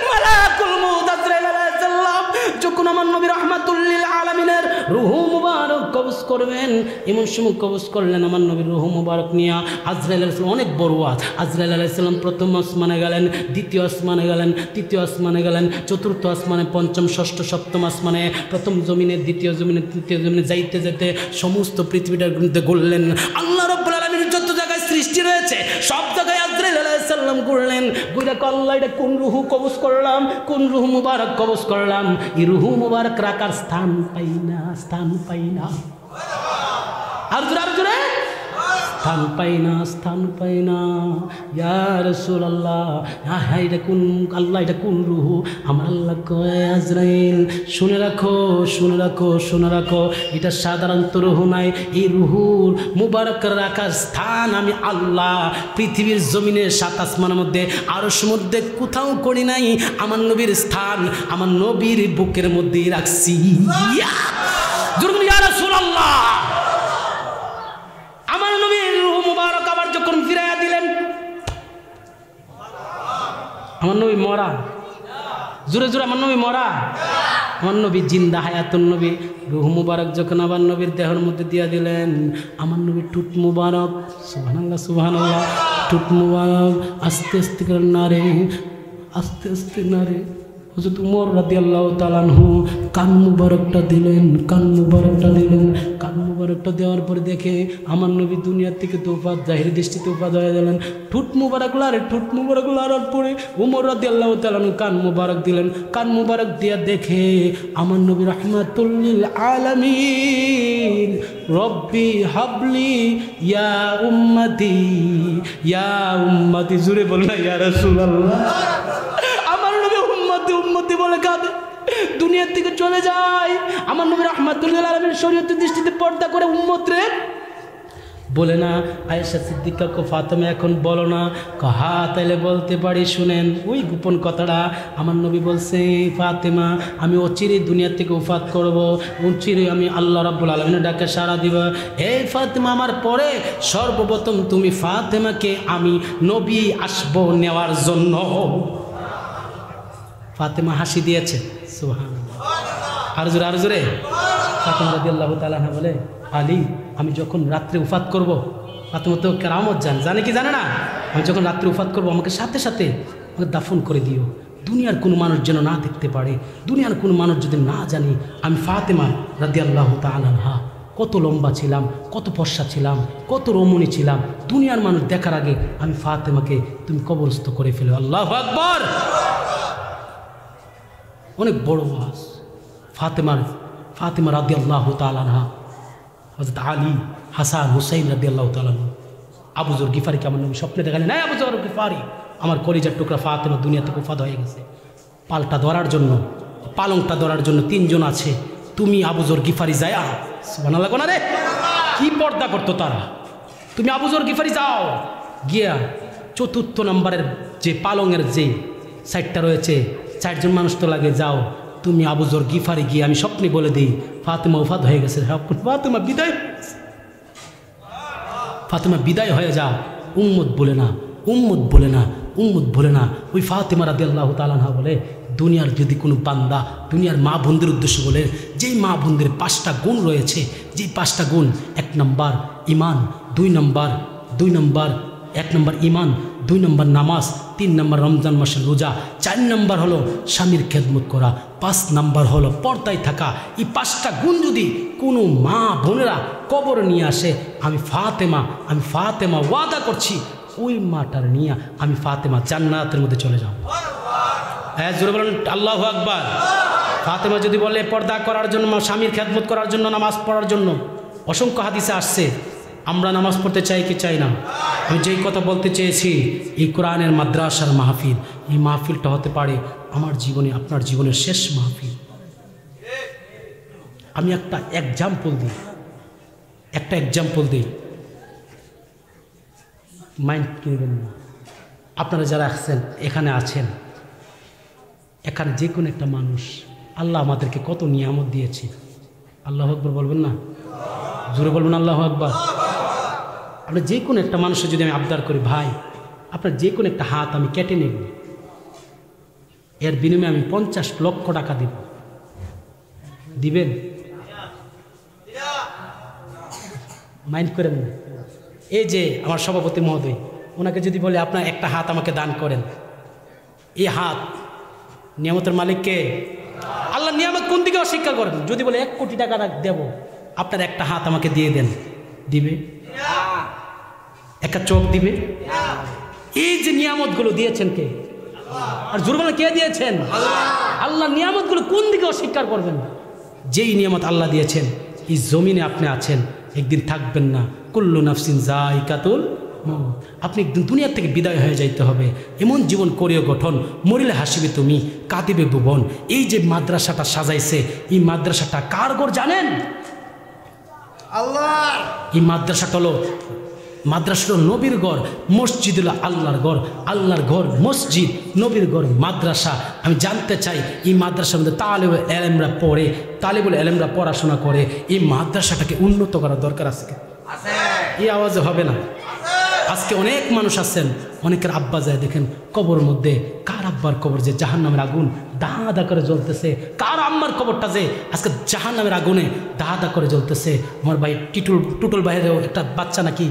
মালাকুল মউত আজরাইল আলাইহিস সালাম যখন আমার নবী রাহমাতুল লিল আলামিনের রূহ মুবারক কবজ করবেন, এমন সময় কবজ করলেন আমার নবীর রূহ মুবারক নিয়ে। আজরাইল আলাইহিস সালাম অনেক বড় ওয়াজ। আজরাইল আলাইহিস সালাম প্রথম আসমানে গেলেন, দ্বিতীয় আসমানে গেলেন, তৃতীয় আসমানে গেলেন, চতুর্থ আসমানে, পঞ্চম, ষষ্ঠ, সপ্তম আসমানে, প্রথম জমিনে, দ্বিতীয় জমিনে, তৃতীয় জমিনে, যাইতে যেতে সমস্ত পৃথিবীটার মধ্যে ঘুরলেন। আল্লাহ রাব্বুল আলামিনের যত জায়গায় সৃষ্টি রয়েছে সব জায়গায় আজরাইল আলাইহিস সালাম ঘুরলেন। ঘুরে আল্লাহ, এটা কোন রূহ কবজ করলাম, কোন রূহ মুবারক কবজ করলাম, এই রূহ মুবারক রাখার স্থান পাই না, স্থান পাই না, আর জোরে স্থান পাই না, স্থান পাই না। ইয়া রাসূলুল্লাহ, হ্যাঁ এটা কোন আল্লাহ, এটা কোন রূহ? আমার আল্লাহ কয়, আজরাইল শুনে রাখো, শুনে রাখো, শুনে রাখো, এটা সাধারণত রূহ নাই, এই রূহুর মুবারক রাখার স্থান আমি আল্লাহ পৃথিবীর জমিনে 7 আসমানের মধ্যে আরশ মধ্যে কোথাও করি নাই, আমার নবীর স্থান আমার নবীর বুকের মধ্যেই রাখছি। ইয়া রাসূলুল্লাহ, আমার নবীর রূহ মুবারক আবার যখন ফিরাইয়া দিলেন, আমার নবী মরা, জোরে জোরে আমার নবী মরা, আমার নবী জিন্দা, হায়াতুন নবী। রূহ মুবারক যখন আবার নবীর দেহের মধ্যে দিয়া দিলেন, আমার নবীর টুট মুবারক, সুবহানাল্লাহ সুবহানাল্লাহ, টুট মুবারক আস্তে আস্তে করে নারে আস্তে আস্তে না রে, হযরত উমর রাদিয়াল্লাহু তাআলা আনহু কান মুবারকটা দিলেন, কান মুবারকটা দিলেন। কান মুবারকটা দেওয়ার পরে দেখে আমার নবী দুনিয়ার থেকে তোফাত, জাহির দৃষ্টিতে তোফাত হয়ে গেলেন। ঠোঁট মুবারক লারে, ঠোঁট মুবারক লারার পরে উমর রাদিয়াল্লাহু তাআলা আনহু কান মুবারক দিলেন। কান মুবারক দিয়া দেখে আমার নবী রাহমাতুল লিল আলামিন, রব্বি হাবলি ইয়া উম্মতি, ইয়া উম্মতি, জুড়ে বলনা ইয়া রাসূলুল্লাহ। আমার নবী উম্মতি উম্মতি বলে কাঁদে, দুনিয়ার থেকে চলে যায়। আমার নবী রাহমাতুল লিল আলামিন শরীয়তের দৃষ্টিতে পর্দা করে উম্মত রে বলে না, আয়েশা সিদ্দিকা কো ফাতেমা এখন বলো না, হা তাইলে বলতে পারি, শুনেন ওই গোপন কথাটা। আমার নবী বলছে, ফাতেমা আমি অচিরে দুনিয়া থেকে উফাত করব, অচিরে আমি আল্লাহ রাব্বুল আলামিনের ডাকে সাড়া দিব। এই ফাতেমা আমার পরে সর্বপ্রথম তুমি ফাতেমাকে আমি নবী আসবো নেওয়ার জন্য। ফাতেমা হাসি দিয়েছে, সুবহানাল্লাহ, আর জোরে আর জোরে। ফাতেমা রাদিয়াল্লাহু তাআলা আনহা বলে, আলী আমি যখন রাত্রে উফাত করব, ফাতেমা তো কেরামত জানে কি জানে না, আমি যখন রাত্রে উফাত করব আমাকে সাথে সাথে আমাকে দাফন করে দিও, দুনিয়ার কোনো মানুষ যেন না দেখতে পারে, দুনিয়ার কোনো মানুষ যদি না জানি আমি ফাতেমা রাদিয়াল্লাহু তাআলা আনহা কত লম্বা ছিলাম, কত ফর্সা ছিলাম, কত রমণী ছিলাম, দুনিয়ার মানুষ দেখার আগে আমি ফাতেমাকে তুমি কবরস্থ করে ফেলো। আল্লাহু আকবার। অনেক বড় ওয়াজ। ফাতেমা রাদিয়াল্লাহু তাআলা আনহা, হযরত আলী, হাসান, হুসাইন রাদিয়াল্লাহু তাআলা আনহু, আবু যর গিফারিকে আমার নবী স্বপ্নে দেখালেন, নাই আবু যর গিফারি, আমার কলিজার টুকরা ফাতেমা দুনিয়া থেকে উফাত হয়ে গেছে। পালটা ধরার জন্য, পালংটা ধরার জন্য তিনজন আছে, তুমি আবু যর গিফারি যায়া, সুবহানাল্লাহ কোনা রে, কি পর্দা করতো তারা। তুমি আবু যর গিফারি যাও, গিয়া চতুর্থ নম্বরের যে পালংয়ের যে সাইডটা রয়েছে, চারজন মানুষ তো লাগে, যাও তুমি আবু যর গিফারি গিয়ে আমি স্বপ্নে বলে দিই ফাতেমা উফাত হয়ে গেছে, ফাতেমা বিদায়, ফাতেমা বিদায় হয়ে যা। উম্মত বলে না, উম্মত বলে না, উম্মত বলে না। ওই ফাতেমা রাদিয়াল্লাহু তাআলা আনহা বলে, দুনিয়ার যদি কোনো বান্দা দুনিয়ার মা বোনদের উদ্দেশ্য বলে, যেই মা বোনদের 5টা গুণ রয়েছে, যেই 5টা গুণ, 1 নম্বর ইমান, 2 নম্বর 1 নম্বর ইমান, 2 নম্বর নামাজ, 3 নম্বর রমজান মাসের রোজা, 4 নম্বর হলো স্বামীর খেদমত করা, 5 নম্বর হলো পর্দায় থাকা। এই 5টা গুণ যদি কোনো মা বোনেরা কবর নিয়ে আসে, আমি ফাতেমা ওয়াদা করছি ওই মাটার নিয়ে আমি ফাতেমা জান্নাতের মধ্যে চলে যাব। হ্যাঁ জোরে বলেন আল্লাহু আকবার। ফাতেমা যদি বলে পর্দা করার জন্য, স্বামীর খেদমত করার জন্য, নামাজ পড়ার জন্য, অসংখ্য হাদিসে আসছে। আমরা নামাজ পড়তে চাই কি চাই না? আমি যেই কথা বলতে চেয়েছি, এই কোরআনের মাদ্রাসার মাহফিল, এই মাহফিলটা হতে পারে আমার জীবনে, আপনার জীবনের শেষ মাহফিল। আমি একটা এক্সাম্পল দিই, মাইন্ড কিনবেন না। আপনারা যারা এখানে আছেন, এখানে যে কোনো একটা মানুষ, আল্লাহ আমাদেরকে কত নিয়ামত দিয়েছে। আল্লাহু আকবার বলবেন না? জোরে বলবেন আল্লাহু আকবার। আমরা যে কোনো একটা মানুষের যদি আমি আবদার করি, ভাই আপনার যে কোনো একটা হাত আমি কেটে নেব, এর বিনিময়ে আমি 50 লক্ষ টাকা দিব, দিবেন? মাইন্ড করেন না। এই যে আমার সভাপতি মহোদয়, ওনাকে যদি বলে আপনার একটা হাত আমাকে দান করেন, এই হাত নিয়ামতের মালিককে আল্লাহ, নিয়ামত কোন দিকে অস্বীকার করবেন? যদি বলে 1 কোটি টাকা দেব, আপনার একটা হাত আমাকে দিয়ে দেন, দিবে? একটা চোখ দিবে? এই যে নিয়ামতগুলো দিয়েছেন কে? আর জোরবানা কে দিয়েছেন? আল্লাহ। নিয়ামতগুলো কোন দিকে অস্বীকার করবেন? যেই নিয়ামত আল্লাহ দিয়েছেন, এই জমিনে আপনি আছেন, একদিন থাকবেন না। কুল্লু নাফসিন যায়কাতুল মউত। আপনি একদিন দুনিয়ার থেকে বিদায় হয়ে যাইতে হবে। এমন জীবন করিও গঠন, মরিলে হাসিবে তুমি, কাঁদিবে ভুবন। এই যে মাদ্রাসাটা সাজাইছে, এই মাদ্রাসাটা কার ঘর জানেন? আল্লাহ। এই মাদ্রাসাটা হলো নবীর ঘর, মসজিদ হলো আল্লাহর ঘর, আল্লাহর ঘর মসজিদ, নবীর ঘর মাদ্রাসা। আমি জানতে চাই এই মাদ্রাসার মধ্যে তালেবুল এলেমরা পড়াশোনা করে, এই মাদ্রাসাটাকে উন্নত করার দরকার আছে। এই আওয়াজে হবে না। আজকে অনেক মানুষ আছেন, অনেকের আব্বা যায় দেখেন কবর মধ্যে, কার আব্বার কবর যে জাহান্নামের আগুন দাদা করে জ্বলতেছে, কার আম্মার কবরটা যে আজকে জাহান্নামের আগুনে দাদা করে জ্বলতেছে। আমার ভাই টুটুল ভাইয়েরও একটা বাচ্চা নাকি,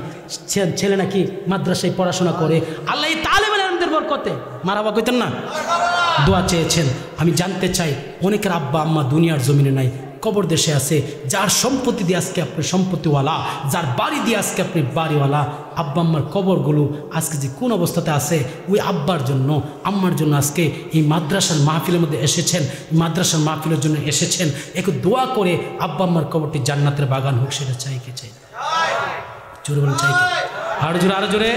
ছেলে নাকি মাদ্রাসায় পড়াশোনা করে। আল্লাহ এই তালেবের বরকতে মারহাবা কইতেন না? দোয়া চেয়েছেন। আমি জানতে চাই, অনেকের আব্বা আম্মা দুনিয়ার জমিনে নাই, কবর দেশে আছে। যার সম্পত্তি দিয়ে আজকে আপনি সম্পত্তিওয়ালা, যার বাড়ি দিয়ে আজকে আপনি বাড়িওয়ালা, আব্বা আম্মার কবরগুলো আজকে যে কোন অবস্থাতে আছে, ওই আব্বার জন্য আম্মার জন্য আজকে এই মাদ্রাসার মাহফিলের মধ্যে এসেছেন, মাদ্রাসার মাহফিলের জন্য এসেছেন। একটু দোয়া করে আব্বা আম্মার কবরটি জান্নাতের বাগান হোক, সেটা চাই কি চাই? জোরে বলেন চাই কি? আরো জোরে, আরো জোরে।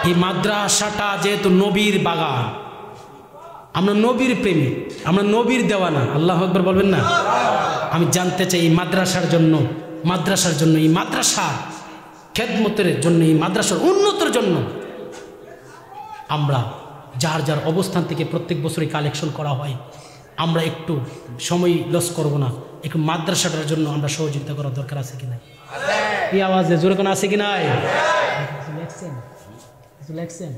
এই মাদ্রাসাটা যেহেতু নবীর বাগান, আমরা নবীর প্রেমী, আমরা নবীর দেওয়ানা, আল্লাহু আকবার বলবেন না? আমি জানতে চাই এই মাদ্রাসার জন্য, এই মাদ্রাসা খেদমতের জন্য, এই মাদ্রাসার উন্নতির জন্য আমরা যার যার অবস্থান থেকে প্রত্যেক বছরই কালেকশন করা হয়, আমরা একটু সময় লস করব না, একটু মাদ্রাসাটার জন্য আমরা সহযোগিতা করার দরকার আছে কিনা? এই আওয়াজে জোরে কোনো আছে কিনা? লেখছেন?